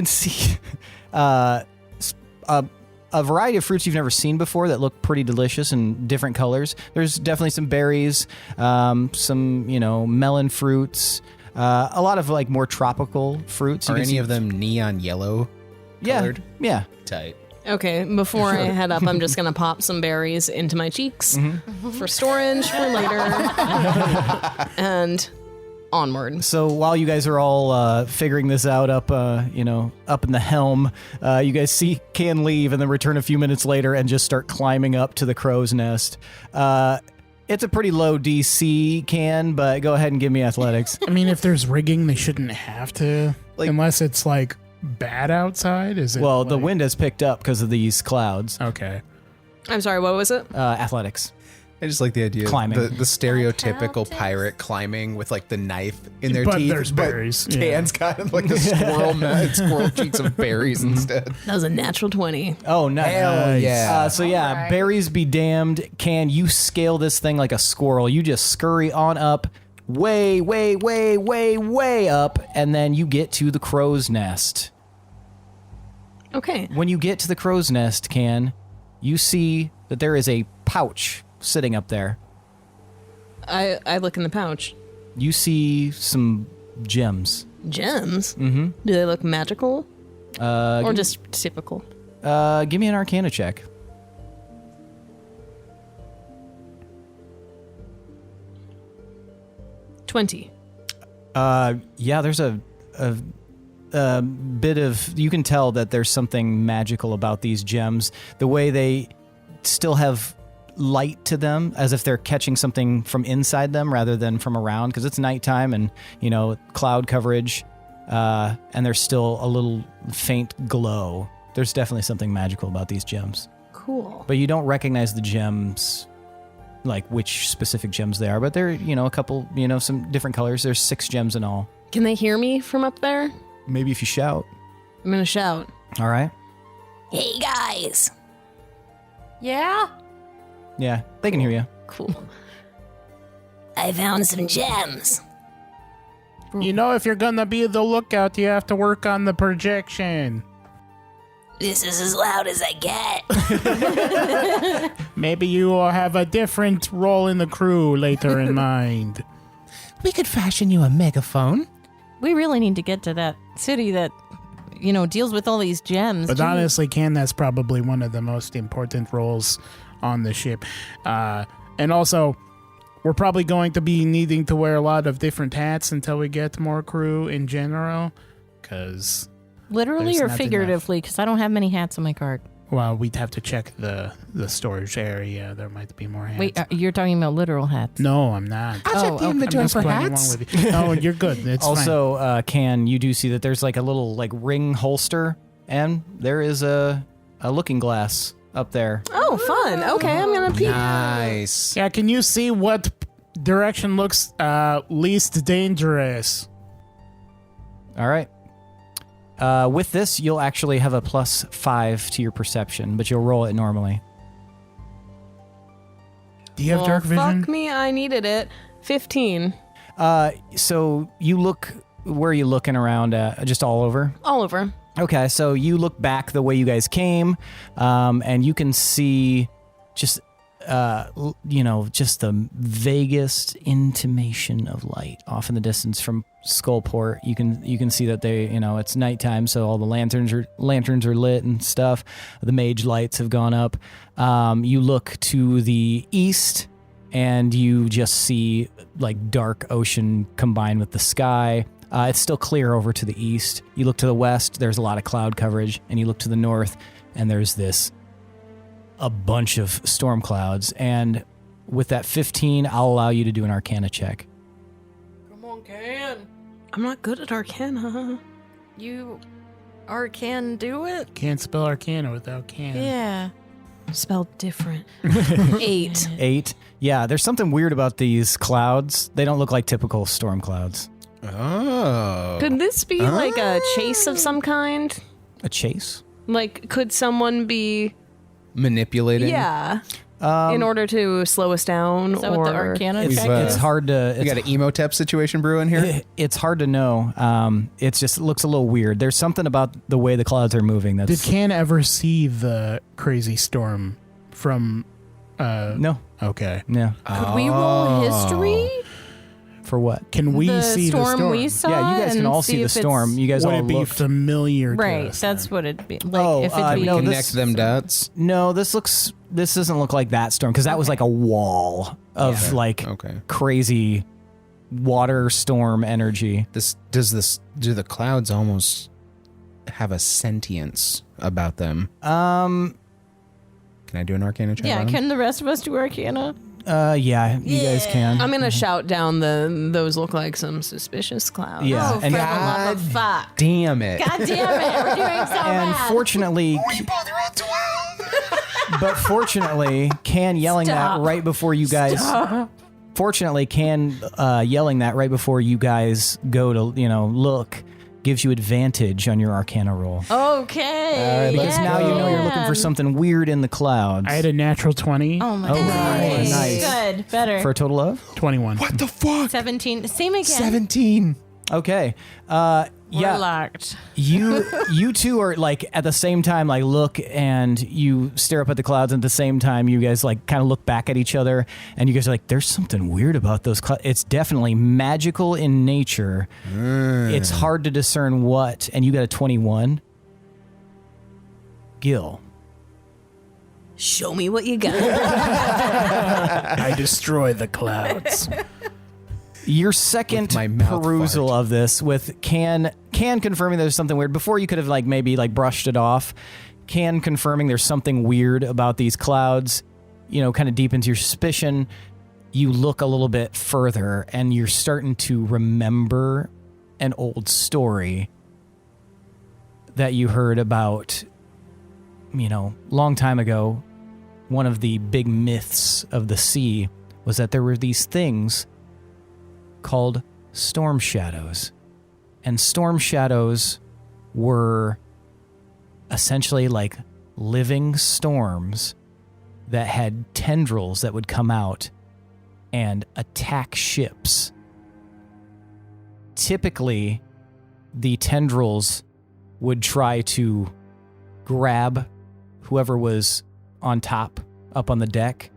see, a variety of fruits you've never seen before that look pretty delicious in different colors. There's definitely some berries, some melon fruits, a lot of like more tropical fruits. You Are can any see- of them neon yellow colored? Yeah. Tight. Okay, before I head up, I'm just going to pop some berries into my cheeks for storage for later. And onward. So while you guys are all figuring this out up in the helm, you guys see Can leave and then return a few minutes later and just start climbing up to the crow's nest. It's a pretty low DC, Can, but go ahead and give me athletics. I mean, if there's rigging, they shouldn't have to, Like- unless it's like bad outside. Is it? Well, the like- wind has picked up because of these clouds. Okay. I'm sorry, what was it? Athletics. I just like the idea Climbing. of the stereotypical pirate climbing with like the knife in their But teeth. there's berries. Yeah. Can's got like the squirrel cheeks of berries instead. That was a natural 20. Oh, nice. Hell yeah. So yeah, berries be damned. Can you scale this thing like a squirrel? You just scurry on up, way up, and then you get to the crow's nest. Okay. When you get to the crow's nest, Can, you see that there is a pouch sitting up there. I look in the pouch. You see some gems. Gems? Mm-hmm. Do they look magical? Or just typical? Give me an Arcana check. $20. Yeah, there's a bit of, you can tell that there's something magical about these gems. The way they still have light to them, as if they're catching something from inside them rather than from around, because it's nighttime and, cloud coverage, and there's still a little faint glow. There's definitely something magical about these gems. Cool. But you don't recognize the gems, like which specific gems they are, but they're, a couple, some different colors. There's 6 gems in all. Can they hear me from up there? Maybe if you shout. I'm going to shout. All right. Hey guys, Yeah? Yeah, they can hear you. Cool. I found some gems. If you're gonna be the lookout, you have to work on the projection. This is as loud as I get. Maybe you will have a different role in the crew later in mind. We could fashion you a megaphone. We really need to get to that city that, deals with all these gems. But Gee. honestly, that's probably one of the most important roles on the ship. And also, we're probably going to be needing to wear a lot of different hats until we get more crew in general. Because, Literally there's or not figuratively, because I don't have many hats on my card. well, we'd have to check the storage area. There might be more hats. Wait, you're talking about literal hats? No, I'm not. I'll check the okay. inventory I'm just for playing hats. along with you. No, you're good. It's fine. Also, Can, you do see that there's like a little like ring holster, and there is a looking glass up there. Oh, fun. Okay, I'm going to peek. Nice. Yeah, can you see what direction looks least dangerous? All right. With this, you'll actually have a +5 to your perception, but you'll roll it normally. Do you have dark vision? Fuck me, I needed it. 15. So you look, where are you looking around at? Just all over? All over. Okay, so you look back the way you guys came, and you can see just, just the vaguest intimation of light off in the distance from Skullport. You can see that they, it's nighttime, so all the lanterns are lit and stuff. The mage lights have gone up. You look to the east, and you just see like dark ocean combined with the sky. It's still clear over to the east. You look to the west, there's a lot of cloud coverage, and you look to the north, and there's a bunch of storm clouds. And with that 15, I'll allow you to do an Arcana check. Come on, Can. I'm not good at Arcana. You can do it? Can't spell Arcana without can. Yeah. Spelled different. 8. 8. Yeah, there's something weird about these clouds. They don't look like typical storm clouds. Oh. Could this be like a chase of some kind? A chase? Like, could someone be Manipulating? in order to slow us down? Is that or what the Arcana It's, check it's is? hard to... You got an Emotep situation brewing here? It's hard to know. It looks a little weird. There's something about the way the clouds are moving Did that's... Can ever see the crazy storm from... No. Okay. Yeah. Could we roll history? For what? Can we the see storm the storm? we saw? Yeah, you guys can and all see the if storm. it's- You guys Would all it be looked. familiar to Right, us? that's then? what it'd be. Like, Oh, if it'd be... no, Connect them dots? No, this doesn't look like that storm, because that was like a wall of Okay. crazy water storm energy. Do the clouds almost have a sentience about them? Um, Can I do an Arcana check? Yeah, on them? can the rest of us do Arcana? yeah, you guys can. I'm gonna shout down those look like some suspicious clouds. Yeah, Oh, for the love of fuck. Damn it. God damn it, we're doing so And bad. fortunately, but fortunately, Can yelling Stop. that right before you guys. Fortunately, Can yelling that right before you guys go to look gives you advantage on your Arcana roll. Okay. Because now you know you're looking for something weird in the clouds. I had a natural 20. Oh my Oh, god. nice. Good. Better. For a total of? 21. What the fuck? 17. Same again. 17. Okay. We're Yeah. locked. You two are like at the same time like look and you stare up at the clouds, and at the same time you guys like kind of look back at each other, and you guys are like, there's something weird about those clouds. It's definitely magical in nature. It's hard to discern what, and you got a 21. Gil. Show me what you got. I destroy the clouds. Your second With my mouth perusal fart. of this with Can confirming there's something weird. Before you could have like maybe like brushed it off. Can confirming there's something weird about these clouds, kind of deepens your suspicion. You look a little bit further and you're starting to remember an old story that you heard about, long time ago. One of the big myths of the sea was that there were these things called storm shadows. And storm shadows were essentially like living storms that had tendrils that would come out and attack ships. Typically, the tendrils would try to grab whoever was on top, up on the deck,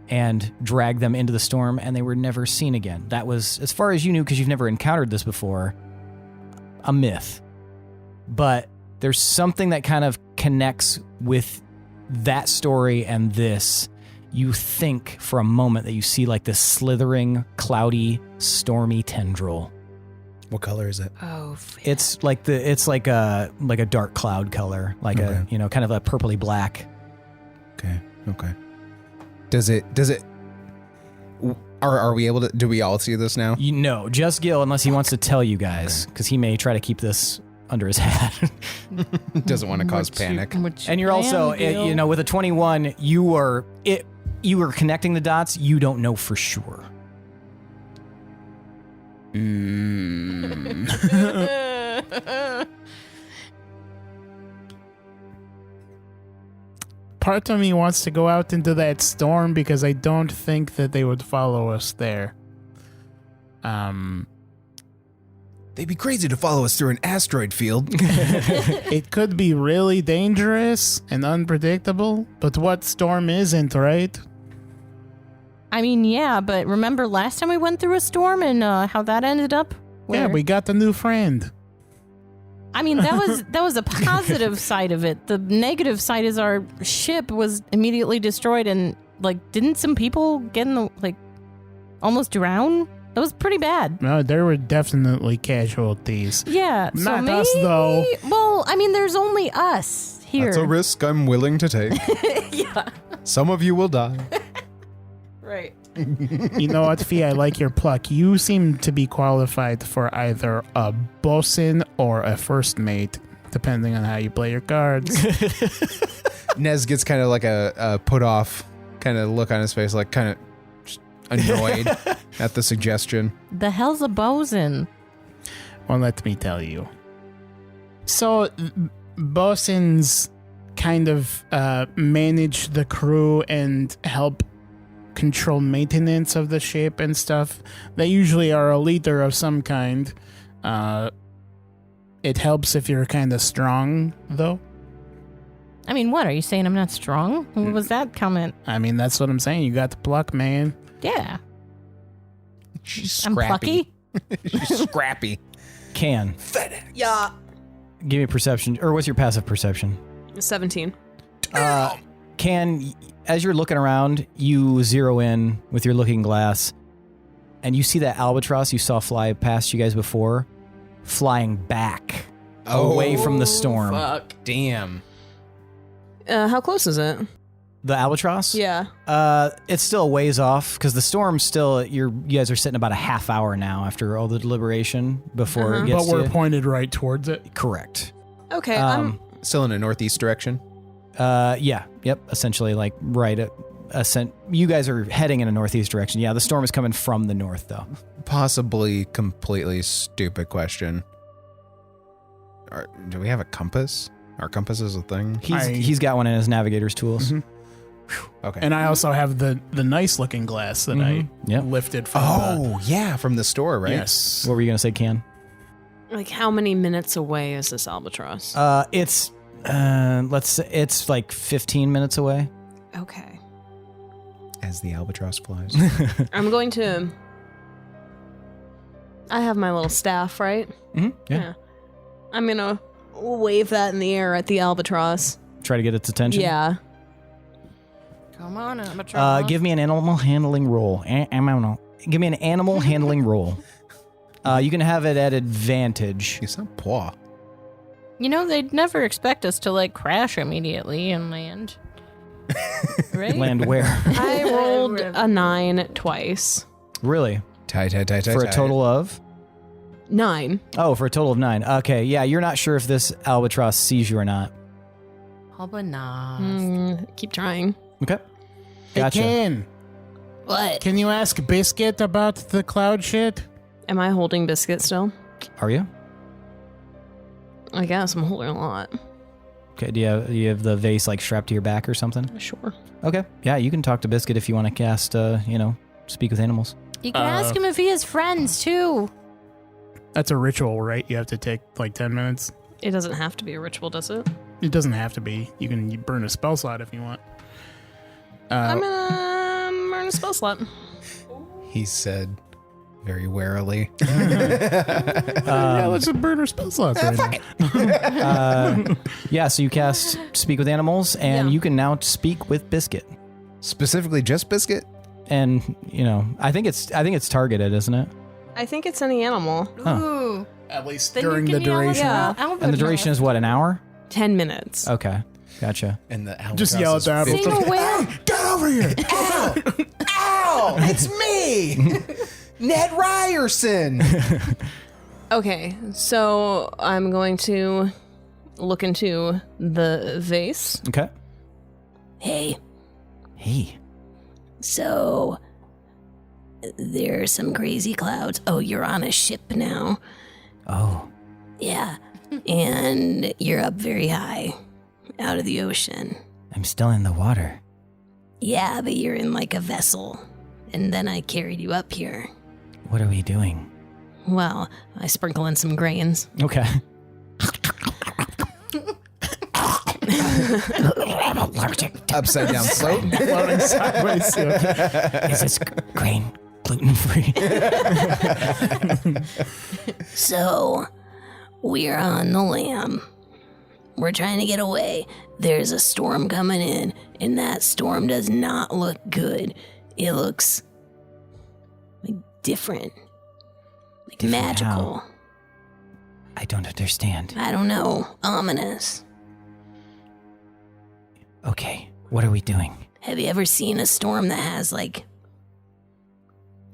and drag them into the storm, and they were never seen again. That was, as far as you knew, because you've never encountered this before, a myth. But there's something that kind of connects with that story and this. You think for a moment that you see like this slithering, cloudy, stormy tendril. What color is it? Oh, It's like a dark cloud color, like a kind of a purpley black. Okay. Does it are we able to, do we all see this now? No, just Gil, unless he wants to tell you guys, because he may try to keep this under his hat. Doesn't want to cause panic. And you're also, with a 21, you are connecting the dots. You don't know for sure. Part of me wants to go out into that storm because I don't think that they would follow us there. They'd be crazy to follow us through an asteroid field. It could be really dangerous and unpredictable, but what storm isn't, right? I mean, yeah, but remember last time we went through a storm and how that ended up? Yeah, we got a new friend. I mean, that was a positive side of it. The negative side is our ship was immediately destroyed, and like, didn't some people get in the, like, almost drown? That was pretty bad. No, there were definitely casualties. Yeah. So Not us, though. Well, I mean, there's only us here. That's a risk I'm willing to take. Yeah. Some of you will die. Right. You know what, Fee? I like your pluck. You seem to be qualified for either a bosun or a first mate, depending on how you play your cards. Nez gets kind of like a put off kind of look on his face, like kind of annoyed at the suggestion. The hell's a bosun? Well, let me tell you. So, bosuns kind of manage the crew and help control maintenance of the ship and stuff. They usually are a leader of some kind. It helps if you're kind of strong, though. I mean, what? Are you saying I'm not strong? What was that comment? I mean, that's what I'm saying. You got the pluck, man. Yeah. She's I'm scrappy. plucky. She's scrappy. Can. Yeah. Give me a perception. Or what's your passive perception? 17. Can, as you're looking around, you zero in with your looking glass, and you see that albatross you saw fly past you guys before, flying back away from the storm. Fuck. Damn. How close is it? The albatross? Yeah. It's still a ways off because the storm's still. You guys are sitting about a half hour now after all the deliberation before it gets But we're to pointed right towards it. correct. Okay. I'm Still in a northeast direction. Yeah. Yep. Essentially, like right at you guys are heading in a northeast direction. Yeah. The storm is coming from the north, though. Possibly completely stupid question. Do we have a compass? Our compass is a thing. He's got one in his navigator's tools. Mhm. Okay. And I also have the nice looking glass that I Yep. lifted from yeah, from the store, right? Yes. What were you gonna say, Can? like, how many minutes away is this albatross? It's let's say it's like 15 minutes away. Okay. As the albatross flies. I'm going to. I have my little staff, right? Mm-hmm. Yeah. I'm gonna wave that in the air at the albatross. Try to get its attention. Yeah. Come on, albatross. Give me an animal handling roll. Give me an animal handling roll. You can have it at advantage. You sound poor. You know, they'd never expect us to, like, crash immediately and land. Right? Land where? I rolled a 9 twice. Really? Tight. For a total of? 9. Oh, for a total of 9. Okay, yeah, you're not sure if this albatross sees you or not. Keep trying. Okay. Hey, Gotcha. Ken, What? can you ask Biscuit about the cloud shit? Am I holding Biscuit still? Are you? I guess I'm holding a lot. Okay, do you have the vase like strapped to your back or something? Sure. Okay. Yeah, you can talk to Biscuit if you want to cast, speak with animals. You can ask him if he has friends, too. That's a ritual, right? You have to take like 10 minutes. It doesn't have to be a ritual, does it? It doesn't have to be. You can burn a spell slot if you want. I'm gonna burn a spell slot. He said very warily. Yeah, let's just burn our spell slots right now. Yeah, so you cast Speak with Animals, and Yeah. you can now speak with Biscuit. Specifically just Biscuit? And, I think it's targeted, isn't it? I think it's any animal. Ooh. At least Then you during can the yell duration. out Yeah. And the duration is what, an hour? 10 minutes. Okay, gotcha. And the albatross Just yell at is the albatross. Sing a whale. Get over here! Ow! Ow! It's me! Ned Ryerson! Okay, so I'm going to look into the vase. Okay. Hey, Hey. so there are some crazy clouds. Oh, you're on a ship now. Oh. Yeah. And you're up very high out of the ocean. I'm still in the water. Yeah, but you're in like a vessel. And then I carried you up here. What are we doing? Well, I sprinkle in some grains. Okay. upside down float. Floating sideways. Yeah. Is this grain gluten-free? So, we're on the lam. We're trying to get away. There's a storm coming in, and that storm does not look good. It looks like different. Like Different magical. how? I don't understand. I don't know. Ominous. Okay, what are we doing? Have you ever seen a storm that has, like,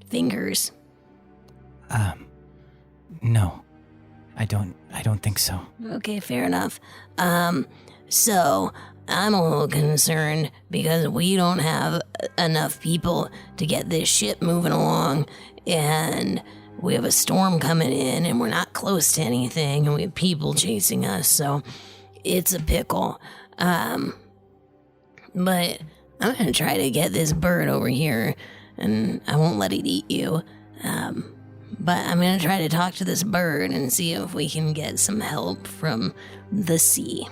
fingers? No. I don't think so. Okay, fair enough. So I'm a little concerned because we don't have enough people to get this ship moving along, and we have a storm coming in, and we're not close to anything, and we have people chasing us, so it's a pickle. But I'm gonna try to get this bird over here, and I won't let it eat you. But I'm gonna try to talk to this bird and see if we can get some help from the sea.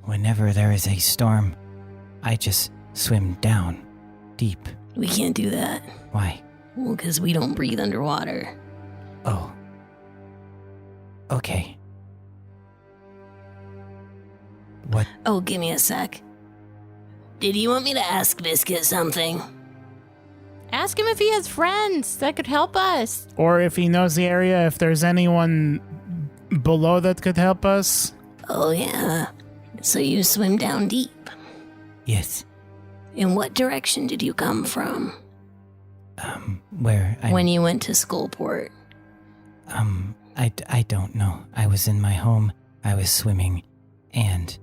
Whenever there is a storm, I just swim down, deep. We can't do that. Why? Well, because we don't breathe underwater. Oh. Okay. What? Oh, give me a sec. Did you want me to ask Biscuit something? Ask him if he has friends that could help us. Or if he knows the area, if there's anyone below that could help us. Oh, yeah. So you swim down deep. Yes. In what direction did you come from? Where? When you went to Skullport. I don't know. I was in my home. I was swimming, and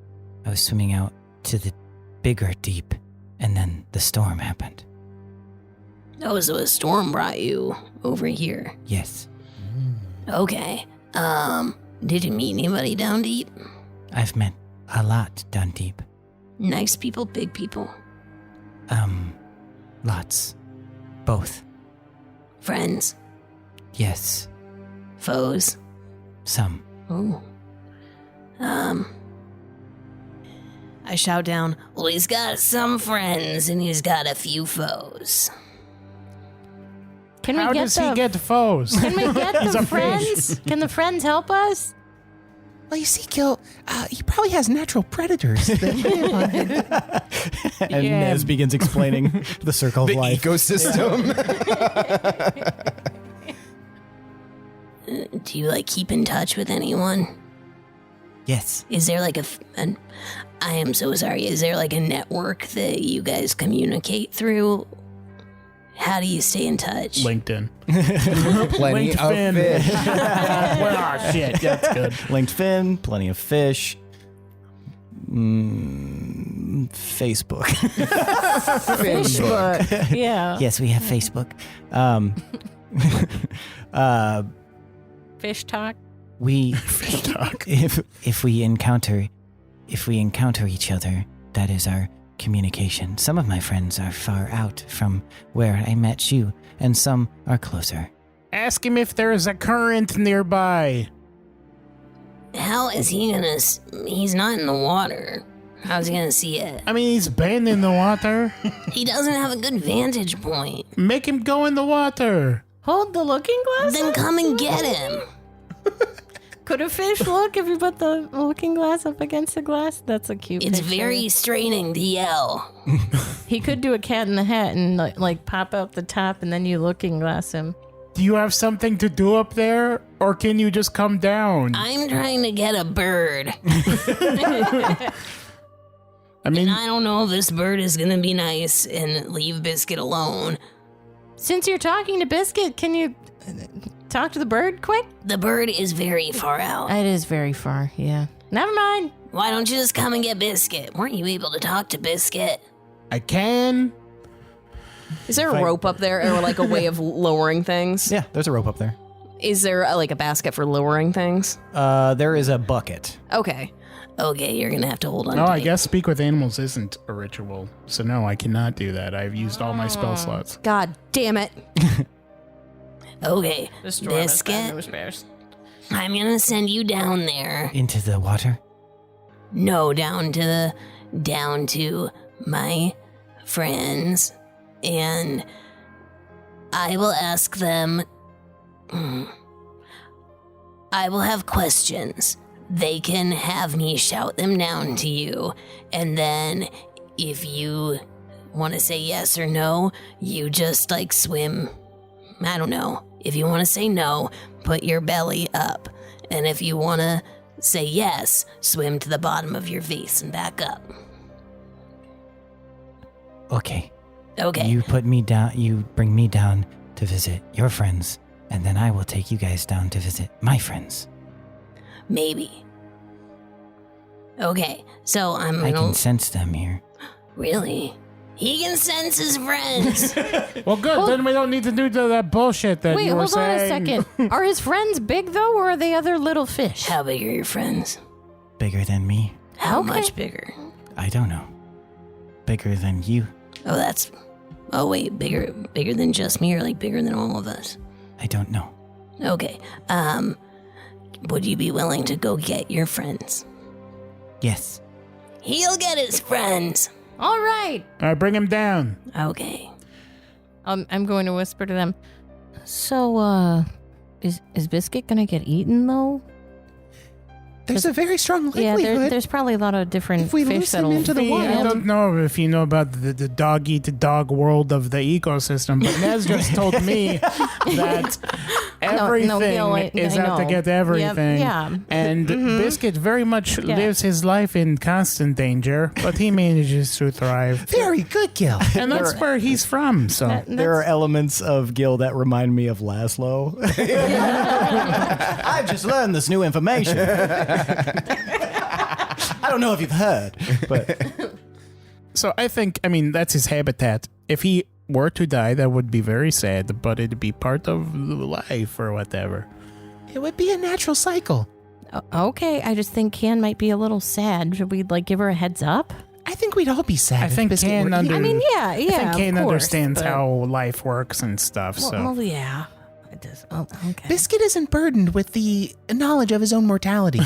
I was swimming out to the bigger deep, and then the storm happened. Oh, so a storm brought you over here. Yes. Okay. Did you meet anybody down deep? I've met a lot down deep. Nice people, big people. Lots. Both. Friends, Yes. foes. Some. Ooh. I shout down, Well, he's got some friends and he's got a few foes. Can How we get does the he get foes? Can we get He's the a friends? fish. Can the friends help us? Well, you see, Gil, he probably has natural predators that live on him. And Yeah. Nez begins explaining the circle of The life. ecosystem. Do you, like, keep in touch with anyone? Yes. Is there, like, I am so sorry. Is there, like, a network that you guys communicate through? How do you stay in touch? LinkedIn. Plenty Linked of fin. fish. Oh, shit. That's good. Linked fin, plenty of fish. Facebook. Facebook. Yeah. Yes, we have Facebook. Fish talk. We Fish talk. if we encounter each other, that is our communication. Some of my friends are far out from where I met you, and some are closer. Ask him if there's a current nearby. How is he gonna... He's not in the water. How's he gonna see it? I mean, he's been in the water. He doesn't have a good vantage point. Make him go in the water. Hold the looking glass. Then up? come and get him. Could a fish look if you put the looking glass up against the glass? That's a cute It's picture. very straining to yell. He could do a cat in the hat and like pop out the top and then you looking glass him. Do you have something to do up there, or can you just come down? I'm trying to get a bird. I mean, And I don't know if this bird is gonna be nice and leave Biscuit alone. Since you're talking to Biscuit, can you talk to the bird quick? The bird is very far out. It is very far, yeah. Never mind. Why don't you just come and get Biscuit? Weren't you able to talk to Biscuit? I can. is there a rope up there or like a way of lowering things? Yeah, there's a rope up there. Is there like a basket for lowering things? There is a bucket. Okay. Okay, you're gonna have to hold on No, I tight. guess speak with animals isn't a ritual. So no, I cannot do that. I've used all my spell slots. God damn it. Okay, Biscuit, I'm gonna send you down there. Into the water. No, down to my friends, and I will ask them. I will have questions they can have me shout them down to you, and then if you want to say yes or no, you just like swim. I don't know. If you want to say no, put your belly up. And if you want to say yes, swim to the bottom of your vase and back up. Okay. Okay. You put me down, you bring me down to visit your friends, and then I will take you guys down to visit my friends. Maybe. Okay, so I can sense them here. Really? He can sense his friends. Well, good. Then we don't need to do that bullshit that Wait, you were hold on a saying. second. Are his friends big, though, or are they other little fish? How big are your friends? Bigger than me? How Okay. much bigger? I don't know. Bigger than you? Oh, wait, bigger than just me, or like bigger than all of us? I don't know. Okay, would you be willing to go get your friends? Yes. He'll get his friends. All right. All right, bring him down. Okay. I'm going to whisper to them. So, is Biscuit gonna get eaten, though? There's a very strong Yeah, likelihood. there's probably a lot of different If we fish lose him that'll... into the I wild. don't know if you know about the dog-eat-dog world of the ecosystem, but Nez just told me that everything Gil, is I out to know. get everything. Yeah. And Biscuit very much lives his life in constant danger, but he manages to thrive. Very good, Gil. And that's where he's from, so... There are elements of Gil that remind me of Laszlo. I've just learned this new information. I don't know if you've heard, but... So I think, that's his habitat. If he were to die, that would be very sad, but it'd be part of life or whatever. It would be a natural cycle. Okay, I just think Can might be a little sad. Should we, give her a heads up? I think we'd all be sad. I if think Biscuit Can were under- eaten. I mean, yeah, I think Kane of course, understands but- how life works and stuff, so... Well, yeah. It does. Oh, okay. Biscuit isn't burdened with the knowledge of his own mortality.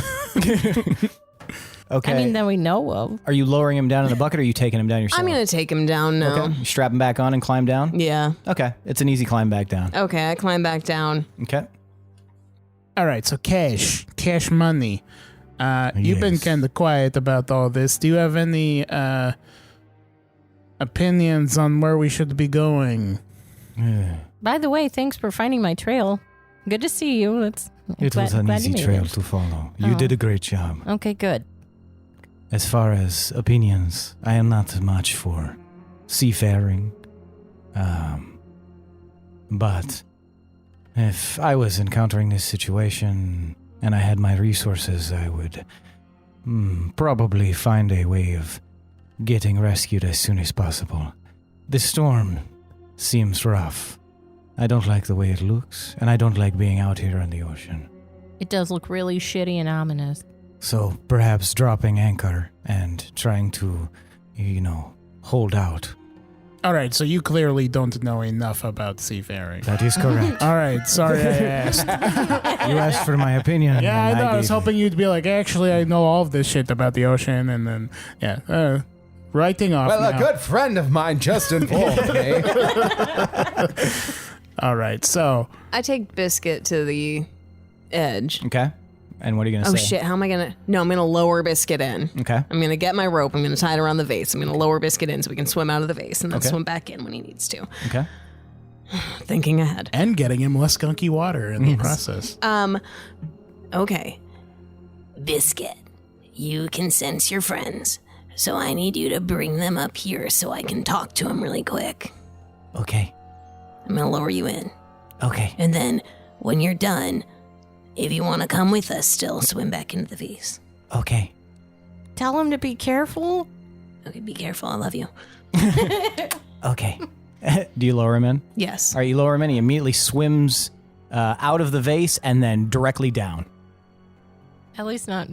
Okay. I mean, that we know of. Are you lowering him down in the bucket, or are you taking him down yourself? I'm going to take him down now. Okay. You strap him back on and climb down? Yeah. Okay. It's an easy climb back down. Okay, I climb back down. Okay. All right, so cash money. You've been Yes. kind of quiet about all this. Do you have any opinions on where we should be going? By the way, thanks for finding my trail. Good to see you. It was an glad you easy made trail it. to follow. You Oh. did a great job. Okay, good. As far as opinions, I am not much for seafaring. But if I was encountering this situation and I had my resources, I would probably find a way of getting rescued as soon as possible. The storm seems rough. I don't like the way it looks, and I don't like being out here in the ocean. It does look really shitty and ominous. So perhaps dropping anchor and trying to, hold out. All right, so you clearly don't know enough about seafaring. That is correct. All right, sorry I asked. You asked for my opinion. Yeah, I and know. I was gave hoping you'd be like, actually, I know all of this shit about the ocean, and then, writing off Well, now. a good friend of mine just informed me. All right, so... I take Biscuit to the edge. Okay. And what are you going to Oh say? shit, how am I gonna... No, I'm gonna lower Biscuit in. Okay. I'm gonna get my rope, I'm gonna tie it around the vase. I'm gonna lower Biscuit in so we can swim out of the vase and then Okay. swim back in when he needs to. Okay. Thinking ahead. And getting him less skunky water in the process. Okay. Biscuit, you can sense your friends, so I need you to bring them up here so I can talk to them really quick. Okay. I'm gonna lower you in. Okay. And then, when you're done, if you want to come with us still, swim back into the vase. Okay. Tell him to be careful. Okay, be careful, I love you. Okay. Do you lower him in? Yes. All right, you lower him in. He immediately swims out of the vase and then directly down. At least not.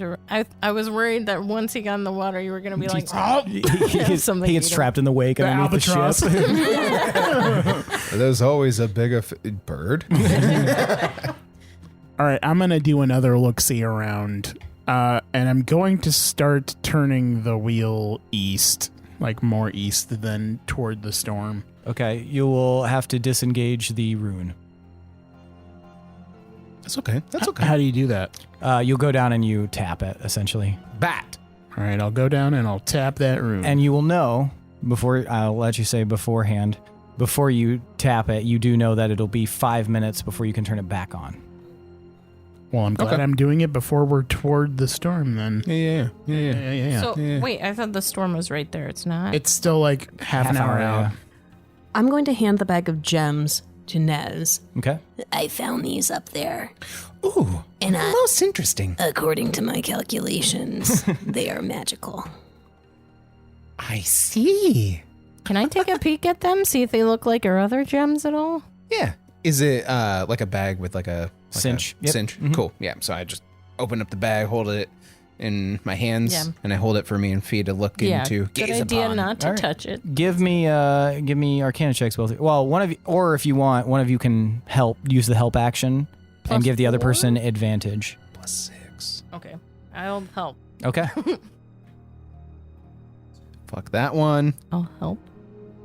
I was worried that once he got in the water, you were going to be like, He gets, Something he gets you don't- trapped in the wake underneath the albatross. ship. There's always a big bird. All right, I'm going to do another look-see around, and I'm going to start turning the wheel east, like more east than toward the storm. Okay, you will have to disengage the rune. That's okay. That's okay. How do you do that? You'll go down and you tap it, essentially. Bat. All right, I'll go down and I'll tap that rune. And you will know, I'll let you say beforehand, before you tap it, you do know that it'll be 5 minutes before you can turn it back on. Well, I'm glad I'm doing it before we're toward the storm then. Yeah. So, wait, I thought the storm was right there. It's not? It's still like half an hour out. Yeah. I'm going to hand the bag of gems to Nez. Okay. I found these up there. Ooh, And most interesting. according to my calculations, they are magical. I see. Can I take a peek at them, see if they look like our other gems at all? Yeah. Is it like a bag with like a Cinch. Yep. Cinch. Mhm. Cool. Yeah. So I just open up the bag, hold it in my hands, Yeah. and I hold it for me and Fee to look into. Good Gaze idea upon. not to All right. touch it. Give me Arcana checks both. Well, one of you, or if you want, one of you can use the help action Plus and give the other 4? person advantage. +6. Okay, I'll help. Okay. Fuck that one. I'll help.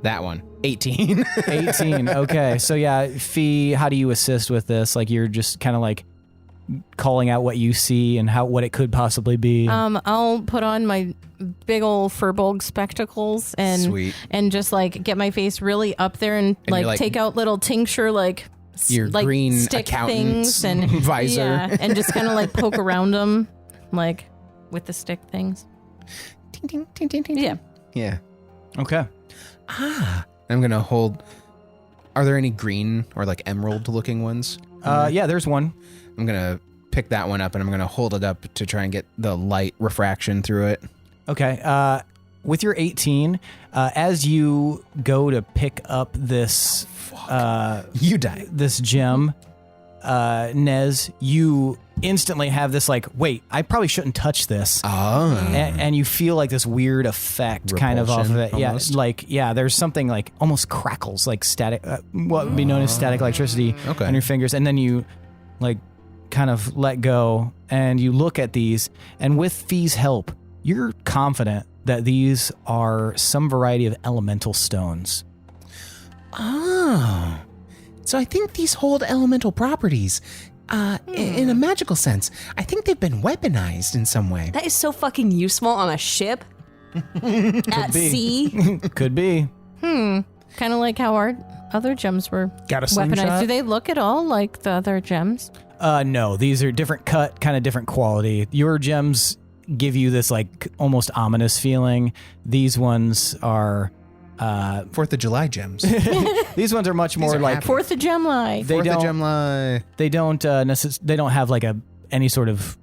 That one. 18. 18. Okay. So yeah, Fee, how do you assist with this? Like you're just kind of like calling out what you see and what it could possibly be. I'll put on my big old Furbolg spectacles and Sweet. and just like get my face really up there and you're like like- take out little tincture like Your like green stick accountant's things and visor. yeah, and just kind of like poke around them like with the stick things. Ding, ding, ding, ding, ding. Yeah. Yeah. Okay. Ah, I'm going to hold. Are there any green or like emerald looking ones? Yeah, there's one. I'm going to pick that one up and I'm going to hold it up to try and get the light refraction through it. Okay. With your 18, as you go to pick up this You die. this gem, Nez, you instantly have this like, wait, I probably shouldn't touch this. Oh. And you feel like this weird effect kind of off of it. Repulsion, Yeah, there's something like almost crackles, like static, what would be known as static electricity Okay. on your fingers. And then you like kind of let go and you look at these, and with Fee's help, you're confident that these are some variety of elemental stones. oh. So I think these hold elemental properties. In a magical sense, I think they've been weaponized in some way. That is so fucking useful on a ship. At be. sea. Could be. Kind of like how our other gems were Got a weaponized. slingshot? Do they look at all like the other gems? No, these are different cut, kind of different quality. Your gems give you this like almost ominous feeling. These ones are 4th of July gems. these ones are much more are like happy. Fourth of gem life. They 4th of don't- July. they don't they don't have like any sort of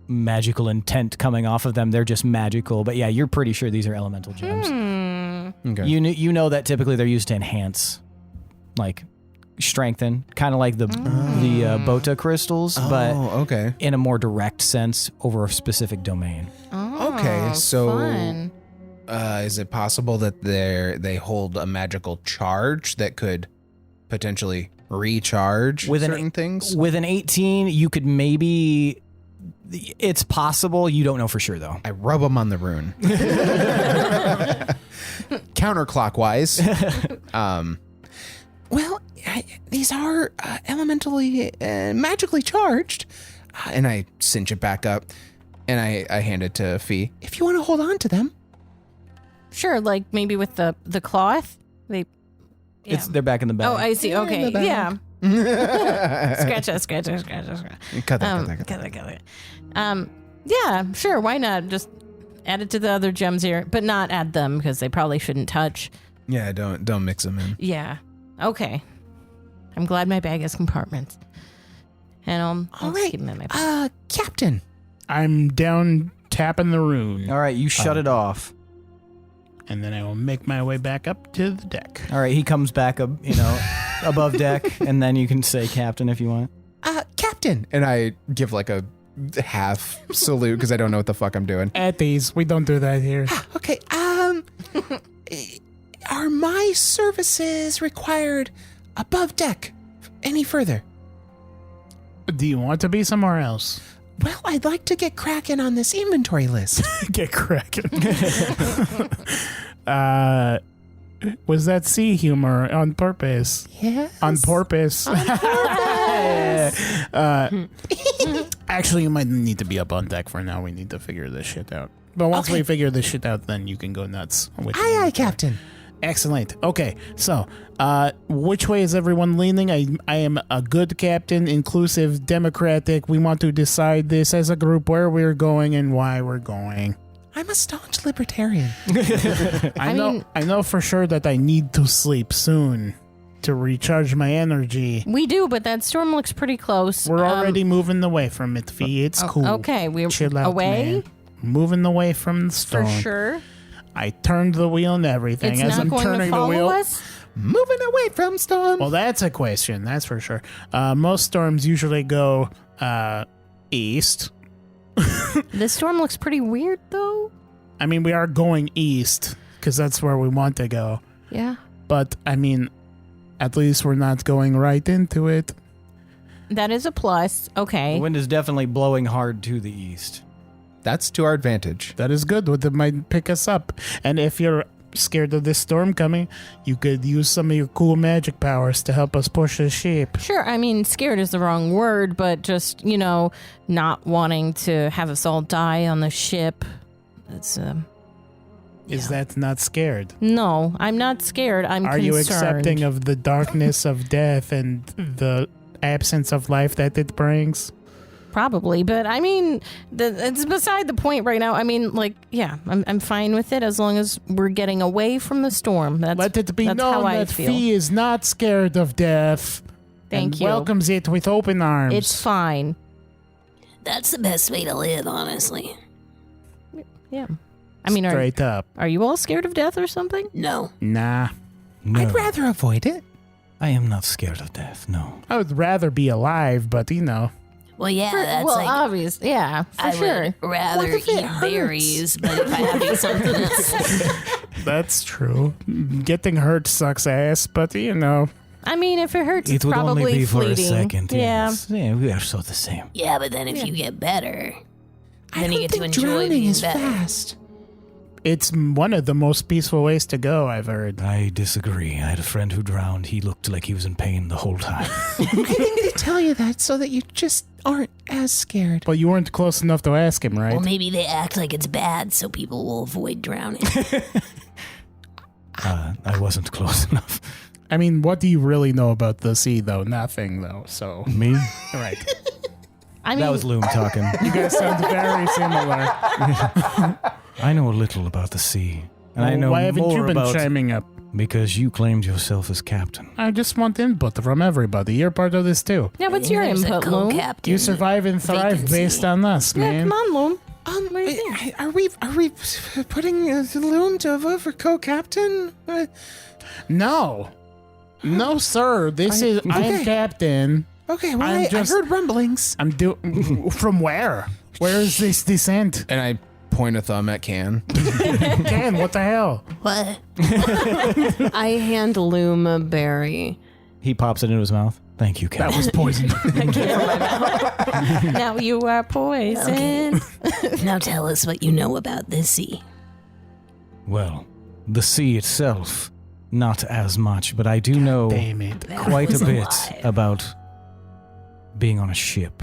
magical intent coming off of them. They're just magical. But yeah, you're pretty sure these are elemental gems. Okay. You know that typically they're used to enhance, like strengthen, kind of like the Bota crystals, but okay. in a more direct sense over a specific domain. Okay, so fun. is it possible that they hold a magical charge that could potentially recharge With certain things? With an 18, you could maybe. It's possible. You don't know for sure though. I rub them on the rune. Counterclockwise. Well, these are elementally, magically charged. And I cinch it back up and I hand it to Fee. If you want to hold on to them. Sure, like maybe with the cloth. They. Yeah. They're back in the bag. Oh, I see. Okay, yeah. Scratch that. Cut that. Cut it. Yeah, sure. Why not just add it to the other gems here, but not add them because they probably shouldn't touch. Yeah, don't mix them in. Yeah. Okay. I'm glad my bag has compartments, and I'll All just right. keep them in my bag. Captain. I'm down tapping the rune, All right, you shut it off. and then I will make my way back up to the deck. All right, he comes back up, above deck, and then you can say captain if you want. Captain. And I give like a half salute because I don't know what the fuck I'm doing. At these, we don't do that here. Okay, are my services required above deck any further? Do you want to be somewhere else? Well, I'd like to get cracking on this inventory list. Get cracking. Was that sea humor on purpose? Yes. On purpose. Actually, you might need to be up on deck for now. We need to figure this shit out. But once we figure this shit out, then you can go nuts. Aye, aye, Captain. Excellent. Okay, so which way is everyone leaning? I am a good captain, inclusive, democratic. We want to decide this as a group where we're going and why we're going. I'm a staunch libertarian. I know for sure that I need to sleep soon to recharge my energy. We do, but that storm looks pretty close. We're already moving away from it, Fee. It's cool. Okay, we're Chill out, away man. Moving away from the for storm. sure. I turned the wheel and everything. It's As not I'm going turning to the follow wheel, us. Moving away from storm. well, that's a question. That's for sure. Most storms usually go east. This storm looks pretty weird, though. I mean, we are going east because that's where we want to go. Yeah. But I mean, at least we're not going right into it. That is a plus. The Okay. wind is definitely blowing hard to the east. That's to our advantage. That is good. It might pick us up. And if you're scared of this storm coming, you could use some of your cool magic powers to help us push the ship. Sure. I mean, scared is the wrong word, but just, not wanting to have us all die on the ship. It's, Is that not scared? no, I'm not scared. I'm Are concerned. you accepting of the darkness of death and the absence of life that it brings? Probably, but I mean, it's beside the point right now. I mean, I'm fine with it as long as we're getting away from the storm. Let it be that's how known I that feel. Fee is not scared of death. Thank and you. welcomes it with open arms. It's fine. That's the best way to live, honestly. Yeah. I mean, straight up. are you all scared of death or something? No. Nah. No, I'd rather avoid it. I am not scared of death, no. I would rather be alive, but Well, yeah, that's well, like obvious. Yeah, for I sure. would rather What if it eat hurts? berries, but if I have to eat something else, that's true. Getting hurt sucks ass, but I mean, if it hurts, It it's would probably only be fleeting. for a second. Yeah. Yes. Yeah, we are so the same. yeah. But then if you get better, I then don't you get to think enjoy drowning being is better. fast. it's one of the most peaceful ways to go, I've heard. I disagree. I had a friend who drowned. He looked like he was in pain the whole time. I think they tell you that so that you just aren't as scared. But you weren't close enough to ask him, right? Well, maybe they act like it's bad, so people will avoid drowning. I wasn't close enough. I mean, what do you really know about the sea, though? Nothing, though, so... Me? Right. I mean, That was Loom talking. You guys sound very similar. I know a little about the sea. And I Well, know why haven't more you been about chiming up? because you claimed yourself as captain. I just want input from everybody. You're part of this, too. yeah, what's your There's a input, Loom? co-captain. You survive and thrive vacancy. based on us, Yeah, man. come on, Loom. Are we putting Loom to vote for co-captain? No. No, sir. This is... I'm okay. captain. Okay, well, I'm I just- heard rumblings. I'm From where? Where is this descent? And I point a thumb at Can. Ken, what the hell? What? I hand Loom a berry. He pops it into his mouth. Thank you, That captain. was poison. Now you are poison. Now tell us what you know about this sea. Well, the sea itself, not as much, but I do know Damn it. quite a was bit alive. about being on a ship.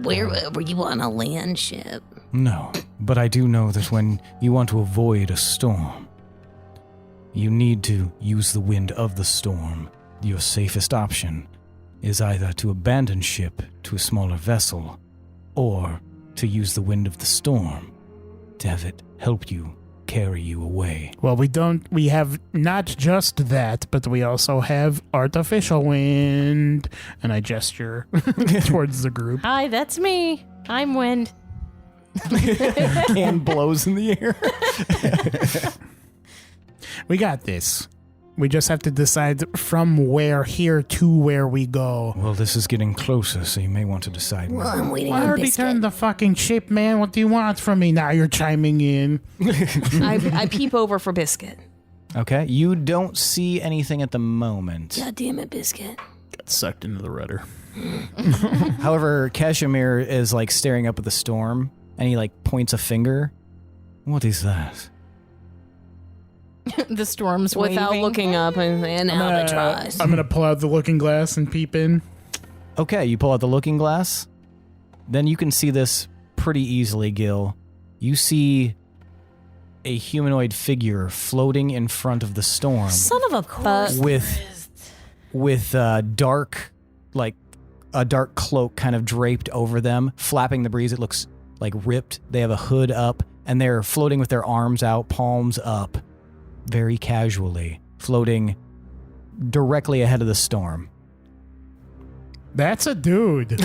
Where were you on a land ship? No, but I do know that when you want to avoid a storm, you need to use the wind of the storm. Your safest option is either to abandon ship to a smaller vessel, or to use the wind of the storm to have it help you carry you away. Well, we have not just that, but we also have artificial wind. And I gesture towards the group. Hi, that's me. I'm Wind. Can blows in the air. We got this. We just have to decide from where here to where we go. Well, this is getting closer, so you may want to decide. Well, I'm waiting I on already Biscuit. turned the fucking ship, man. What do you want from me? Now you're chiming in. I peep over for Biscuit. Okay, you don't see anything at the moment. God damn it, Biscuit. Got sucked into the rudder. However, Kashmir is like staring up at the storm, and he like points a finger. What is that? The storm's Without waving. looking up and An albatross. I'm gonna pull out the looking glass and peep in. Okay, you pull out the looking glass. Then you can see this pretty easily, Gil. You see a humanoid figure floating in front of the storm. Son of a butt. With dark, like a dark cloak kind of draped over them, flapping the breeze. It looks like ripped. They have a hood up, and they're floating with their arms out, palms up, very casually, floating directly ahead of the storm. That's a dude.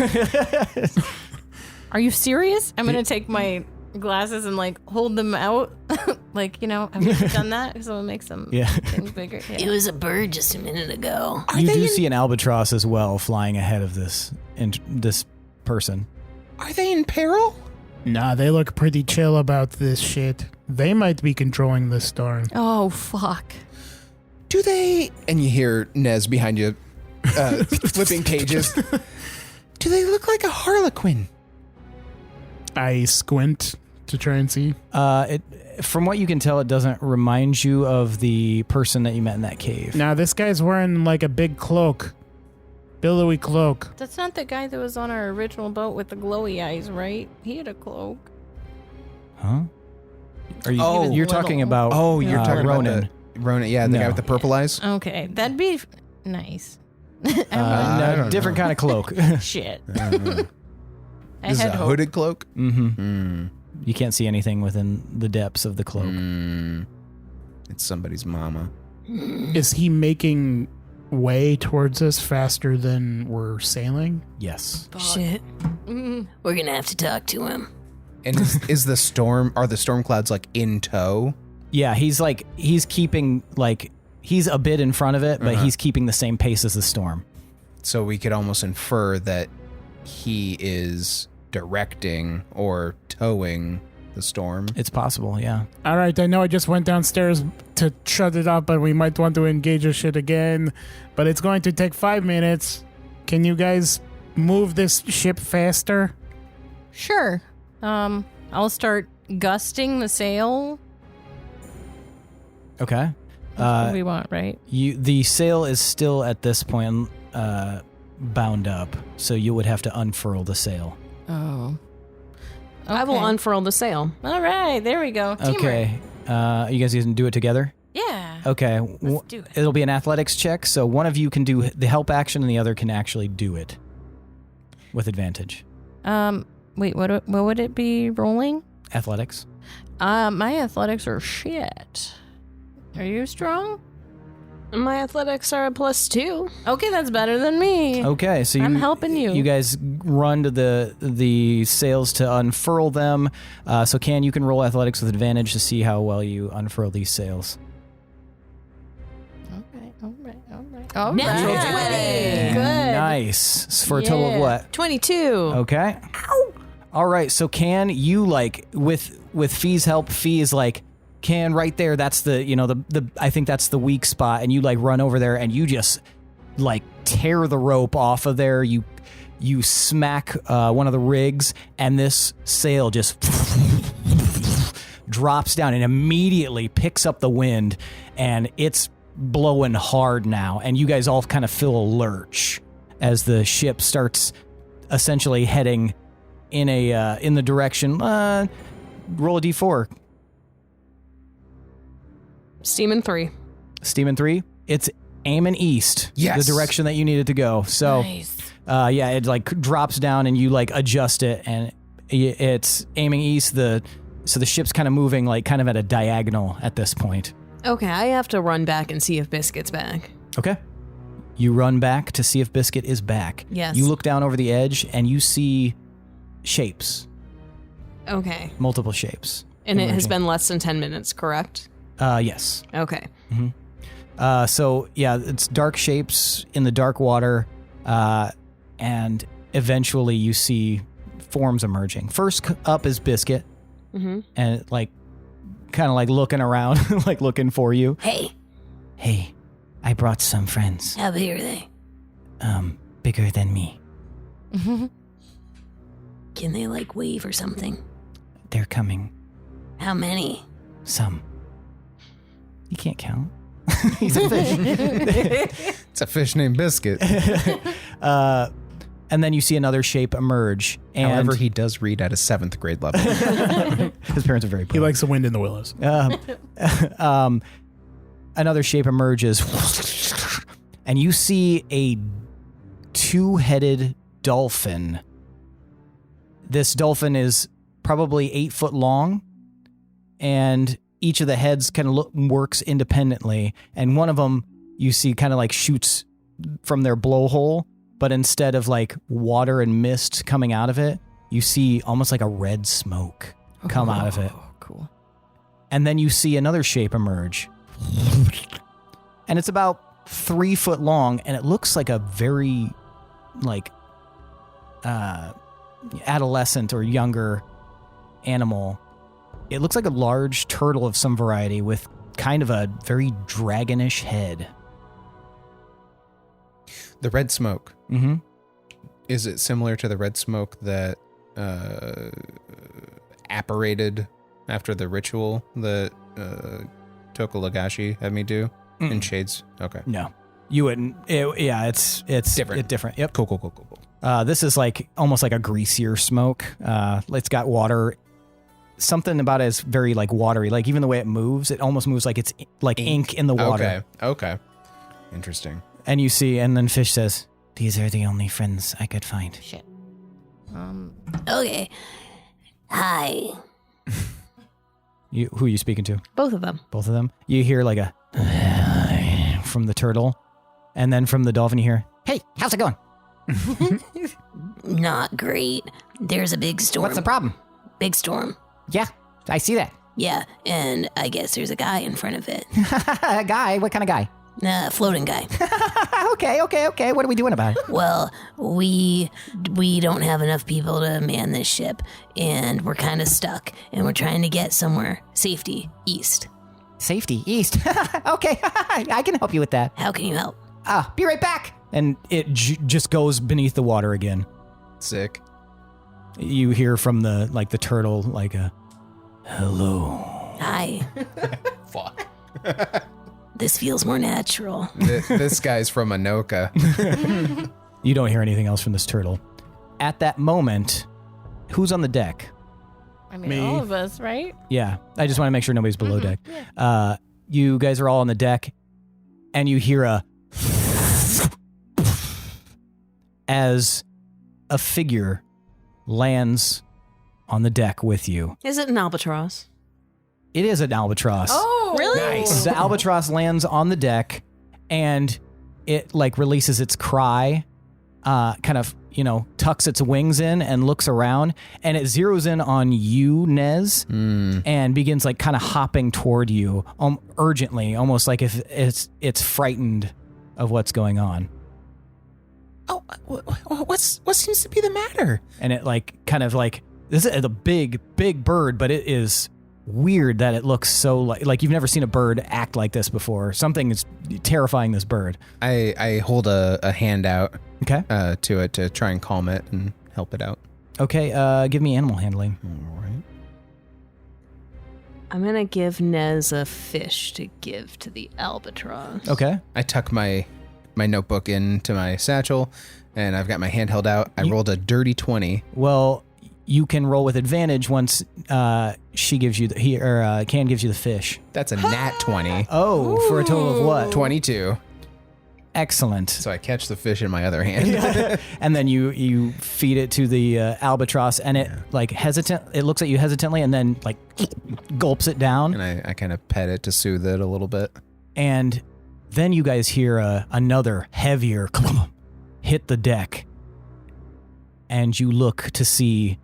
Are you serious? I'm gonna take my glasses and like hold them out, like, you know, have you ever done that? So it makes them things bigger. Yeah. It was a bird just a minute ago. You do see an albatross as well flying ahead of this person. Are they in peril? Nah, they look pretty chill about this shit. They might be controlling the storm. Oh fuck! Do they? And you hear Nez behind you flipping pages. Do they look like a harlequin? I squint to try and see. From what you can tell, it doesn't remind you of the person that you met in that cave. Now, this guy's wearing like a big cloak. Billowy cloak. That's not the guy that was on our original boat with the glowy eyes, right? He had a cloak. Huh? Are you? You're talking about? Oh, you're talking Ronan. about Ronan. Yeah, the guy with the purple eyes. Okay, that'd be nice. No, different kind of cloak. Shit. This is a hooded cloak? Mm-hmm. You can't see anything within the depths of the cloak. It's somebody's mama. Is he making way towards us faster than we're sailing? Yes. Shit. We're gonna have to talk to him. And are the storm clouds like in tow? Yeah, he's keeping, like, he's a bit in front of it, but he's keeping the same pace as the storm. So we could almost infer that he is directing or towing the storm. It's possible, yeah. All right, I know I just went downstairs to shut it up, but we might want to engage this shit again. But it's going to take 5 minutes. Can you guys move this ship faster? Sure. I'll start gusting the sail. Okay. That's what we want, right? The sail is still at this point bound up, so you would have to unfurl the sail. Oh. Okay. I will unfurl the sail. All right, there we go. Teamwork. Okay. You guys can do it together? Yeah. Okay. Let's do it. It'll be an athletics check, so one of you can do the help action and the other can actually do it with advantage. Wait, what would it be rolling? Athletics. My athletics are shit. Are you strong? My athletics are a +2. Okay, that's better than me. Okay, so I'm helping you. You guys run to the sails to unfurl them. So you can roll athletics with advantage to see how well you unfurl these sails. All right. Natural 20. Good. Nice. For a total of what? 22. Okay. Ow. All right. So you like with Fee's help? Fee is like, Can right there. That's the I think that's the weak spot, and you like run over there and you just like tear the rope off of there. You smack one of the rigs, and this sail just drops down and immediately picks up the wind, and it's blowing hard now, and you guys all kind of feel a lurch as the ship starts essentially heading in the direction. Roll a d4. Steamin' 3. Steamin' 3. It's aiming east. Yes. The direction that you need it to go. So, Nice. it like drops down and you like adjust it, and it's aiming east. So the ship's kind of moving like kind of at a diagonal at this point. Okay, I have to run back and see if Biscuit's back. Okay. You run back to see if Biscuit is back. Yes. You look down over the edge and you see shapes. Okay. Multiple shapes. And it has emerging. been less than 10 minutes, correct? Yes. Okay. It's dark shapes in the dark water, and eventually you see forms emerging. First up is Biscuit, and like, kind of like looking around, like looking for you. Hey, I brought some friends. how big are they? Bigger than me. Can they like wave or something? They're coming. How many? Some. You can't count. He's a fish. It's a fish named Biscuit. And then you see another shape emerge. And However, he does read at a 7th grade level. his parents are very proud. He likes the wind in the willows. Another shape emerges, and you see a 2-headed dolphin. This dolphin is probably 8 foot long, and each of the heads kind of works independently. And one of them you see kind of like shoots from their blowhole, but instead of like water and mist coming out of it, you see almost like a red smoke come out of it. Cool. And then you see another shape emerge. And it's about 3 foot long, and it looks like a very like adolescent or younger animal. It looks like a large turtle of some variety with kind of a very dragonish head. The red smoke. Mm-hmm. Is it similar to the red smoke that apparated after the ritual that Tokolagashi had me do in Shades? Okay. No, you wouldn't. It's Different. Different. Yep. Cool. This is like almost like a greasier smoke. It's got water. Something about it is very like watery. Like even the way it moves, it almost moves like it's like ink in the water. Okay. Interesting. And you see, and then Fish says, "These are the only friends I could find." Shit. Okay. Hi. Who are you speaking to? Both of them. Both of them? You hear like a from the turtle, and then from the dolphin you hear, "Hey, how's it going? Not great. There's a big storm. What's the problem?" Big storm. "Yeah, I see that." Yeah, and I guess there's a guy in front of it. "A guy? What kind of guy?" Floating guy. Okay. What are we doing about it? Well, we don't have enough people to man this ship, and we're kind of stuck, and we're trying to get somewhere. Safety, east. Safety, east. Okay, I can help you with that. How can you help? Be right back. And it just goes beneath the water again. Sick. You hear from the turtle like a, "Hello." Hi. Fuck. This feels more natural. This guy's from Anoka. You don't hear anything else from this turtle. At that moment, who's on the deck? I mean, Me. all of us, right? Yeah, I just want to make sure nobody's below deck. You guys are all on the deck, and you hear as a figure lands on the deck with you. Is it an albatross? It is an albatross. Oh, Really? Nice. The albatross lands on the deck, and it like releases its cry, kind of, tucks its wings in and looks around, and it zeroes in on you, Nez, and begins like kind of hopping toward you urgently, almost like if it's frightened of what's going on. Oh, what seems to be the matter? And it like kind of like, this is a big bird, but it is weird that it looks so like you've never seen a bird act like this before. Something is terrifying this bird. I hold a hand out Okay. to it to try and calm it and help it out. Okay, give me animal handling. All right. I'm going to give Nez a fish to give to the albatross. Okay. I tuck my notebook into my satchel, and I've got my hand held out. I rolled a dirty 20. Well, you can roll with advantage once she gives you Can gives you the fish. That's a nat 20. Oh, for a total of what? 22. Excellent. So I catch the fish in my other hand. And then you feed it to the albatross, and it it looks at you hesitantly, and then like gulps it down. And I kind of pet it to soothe it a little bit. And then you guys hear another heavier hit the deck, and you look to see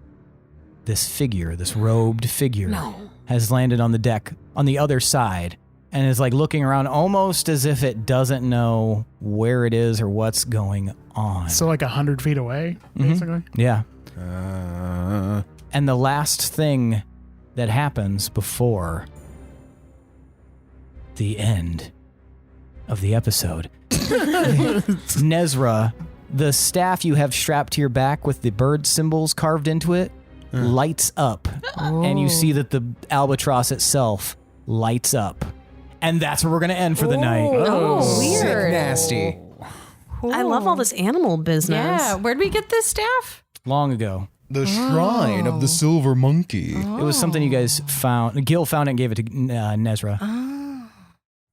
this figure, this robed figure, has landed on the deck on the other side, and is like looking around almost as if it doesn't know where it is or what's going on. So like 100 feet away, basically. Yeah. And the last thing that happens before the end of the episode, Nezrah, the staff you have strapped to your back with the bird symbols carved into it, lights up, and you see that the albatross itself lights up. And that's where we're going to end for the night. Oh, Sick weird. nasty. I love all this animal business. Yeah, where'd we get this staff? Long ago. The Shrine of the Silver Monkey. It was something you guys found. Gil found it and gave it to Nezrah.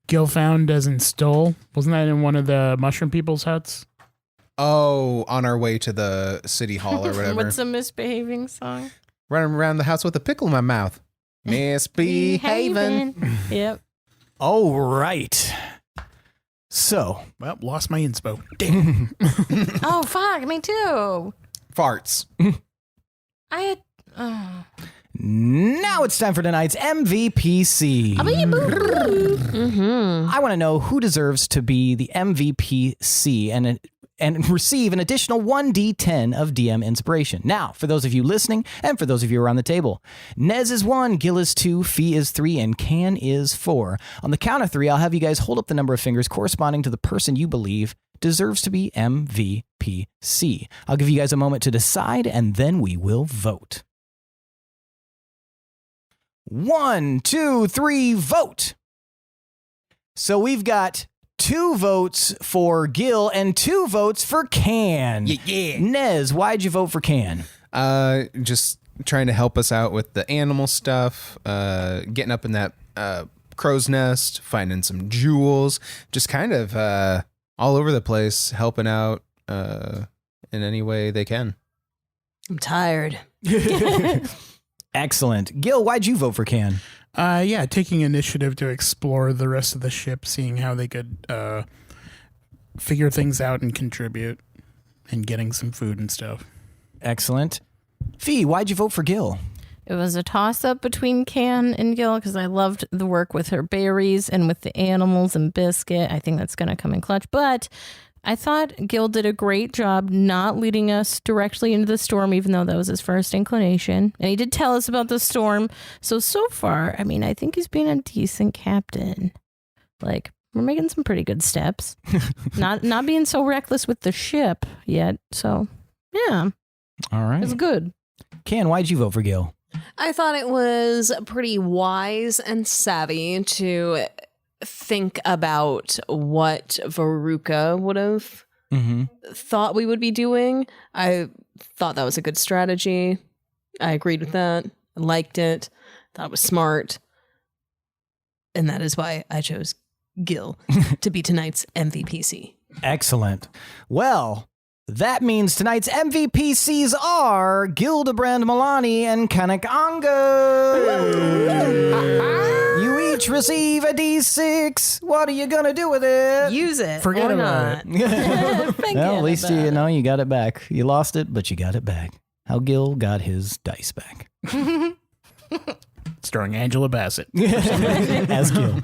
Gil found as in stole. Wasn't that in one of the mushroom people's huts? Oh, on our way to the city hall or whatever. What's a misbehaving song? Running around the house with a pickle in my mouth. Misbehaving. Yep. Oh, right. So, Well, lost my inspo. Damn. Oh, fuck, me too. Farts. I had... now it's time for tonight's MVPC. I want to know who deserves to be the MVPC and receive an additional 1d10 of DM inspiration. Now, for those of you listening, and for those of you around the table, Nez is 1, Gil is 2, Fee is 3, and Can is 4. On the count of 3, I'll have you guys hold up the number of fingers corresponding to the person you believe deserves to be MVPC. I'll give you guys a moment to decide, and then we will vote. 1, 2, 3, vote. So we've got 2 votes for Gil and 2 votes for Can. Yeah. Nez, why'd you vote for Can? Just trying to help us out with the animal stuff, getting up in that crow's nest, finding some jewels, just kind of all over the place, helping out in any way they can. I'm tired. Excellent. Gil, why'd you vote for Can? Yeah, taking initiative to explore the rest of the ship, seeing how they could figure things out and contribute, and getting some food and stuff. Excellent. Fee, why'd you vote for Gil? It was a toss-up between Can and Gil because I loved the work with her berries and with the animals and Biscuit. I think that's going to come in clutch. But I thought Gil did a great job not leading us directly into the storm, even though that was his first inclination. And he did tell us about the storm. So far, I mean, I think he's being a decent captain. Like, we're making some pretty good steps. not being so reckless with the ship yet. So, yeah. All right. It was good. Can, why'd you vote for Gil? I thought it was pretty wise and savvy to think about what Veruca would have thought we would be doing. I thought that was a good strategy. I agreed with that. I liked it. Thought it was smart. And that is why I chose Gil to be tonight's MVPC. Excellent. Well, that means tonight's MVPCs are Gildebrand, Molani, and Kanak, Anga. You each receive a D6. What are you going to do with it? Use it. Forget or about not. Well, at least you know you got it back. You lost it, but you got it back. How Gil got his dice back. Starring Angela Bassett. As Gil.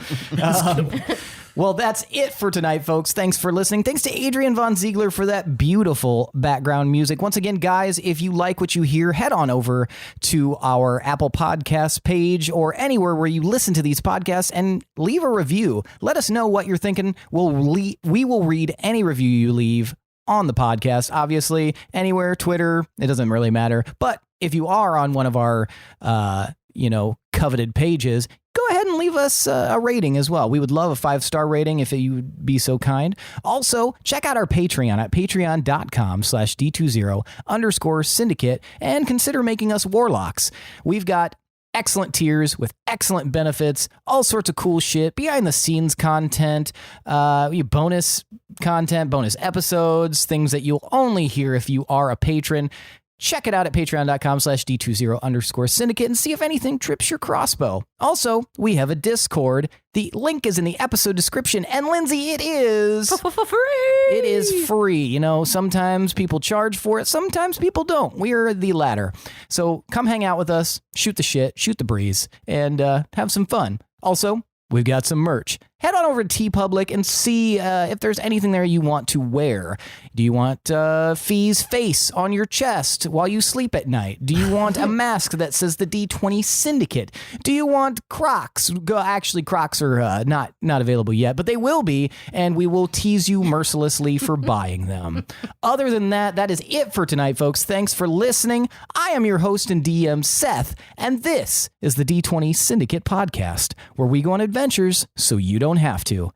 Well, that's it for tonight, folks. Thanks for listening. Thanks to Adrian Von Ziegler for that beautiful background music. Once again, guys, if you like what you hear, head on over to our Apple Podcasts page or anywhere where you listen to these podcasts and leave a review. Let us know what you're thinking. We will read any review you leave on the podcast, obviously. Anywhere, Twitter, it doesn't really matter. But if you are on one of our, coveted pages, go ahead and leave us a rating as well. We would love a 5-star rating if you would be so kind. Also, check out our Patreon at patreon.com/D20_syndicate and consider making us Warlocks. We've got excellent tiers with excellent benefits, all sorts of cool shit, behind the scenes content, bonus content, bonus episodes, things that you'll only hear if you are a patron. Check it out at patreon.com/D20_syndicate and see if anything trips your crossbow. Also, we have a Discord. The link is in the episode description. And Lindsey, it is Free. It is free. You know, sometimes people charge for it. Sometimes people don't. We are the latter. So come hang out with us, shoot the shit, shoot the breeze, and have some fun. Also, we've got some merch. Head on over to TeePublic and see if there's anything there you want to wear. Do you want Fee's face on your chest while you sleep at night? Do you want a mask that says the D20 Syndicate? Do you want Crocs? Actually, Crocs are not available yet, but they will be, and we will tease you mercilessly for buying them. Other than that, that is it for tonight, folks. Thanks for listening. I am your host and DM, Seth, and this is the D20 Syndicate podcast, where we go on adventures so you don't have to.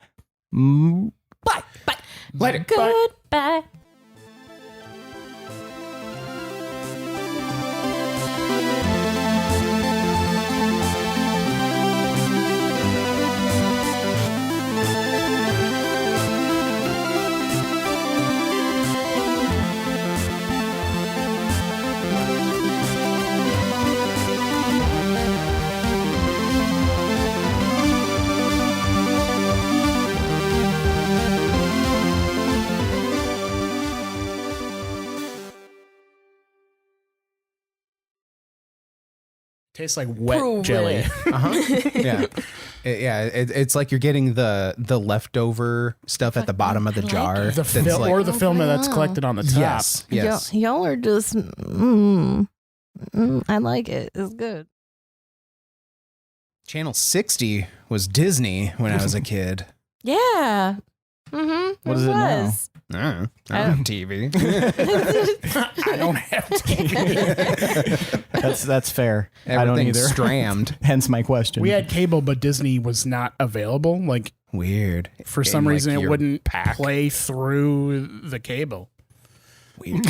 Bye. Bye. Later. Goodbye. Tastes like wet Prove it. jelly. Yeah. It's like you're getting the leftover stuff at the bottom of the jar. The that's fil- like, or the film that's collected on the top. yes. Y'all are just. I like it. It's good. Channel 60 was Disney when I was a kid. Yeah. Mm-hmm. What is it now? I don't know, TV. I don't have to. That's fair. I don't Everything's either. strammed. Hence my question. We had cable, but Disney was not available. Like, Weird. for some In, like, reason, it your wouldn't pack. play through the cable. Weird.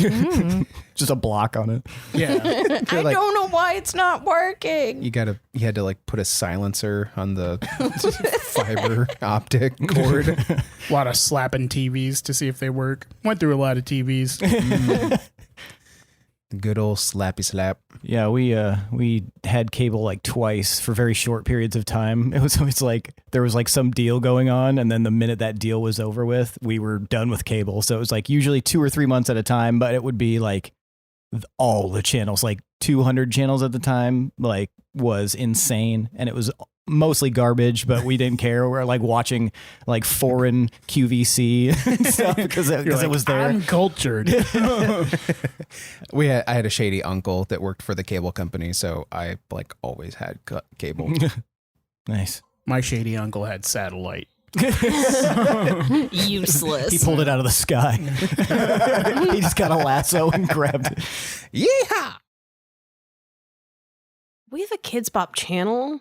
just a block on it. Yeah. I like- don't know why it's not working. You had to like put a silencer on the fiber optic cord. A lot of slapping TVs to see if they work. Went through a lot of TVs. Good old slappy slap. Yeah, we had cable like twice for very short periods of time. It was always like there was like some deal going on, and then the minute that deal was over with, we were done with cable. So it was like usually 2 or 3 months at a time, but it would be like all the channels, like 200 channels at the time, like was insane, and it was mostly garbage, but we didn't care. We're like watching like foreign QVC and stuff because it was there. I'm cultured. I had a shady uncle that worked for the cable company, so I like always had cable. Nice. My shady uncle had satellite. Useless. He pulled it out of the sky. He just got a lasso and grabbed it. Yeehaw! We have a Kids Bop channel,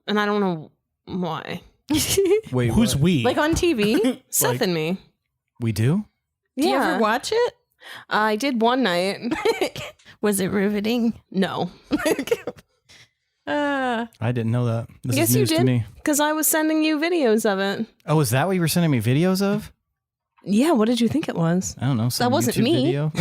and I don't know why. Wait, Who's what? we? Like on TV? Seth and me. We do? Do you ever watch it? I did one night. Was it riveting? No, I didn't know that. This Yes, is you news to did. me. because I was sending you videos of it. Oh, is that what you were sending me videos of? Yeah, what did you think it was? I don't know. Some That wasn't YouTube me. Video?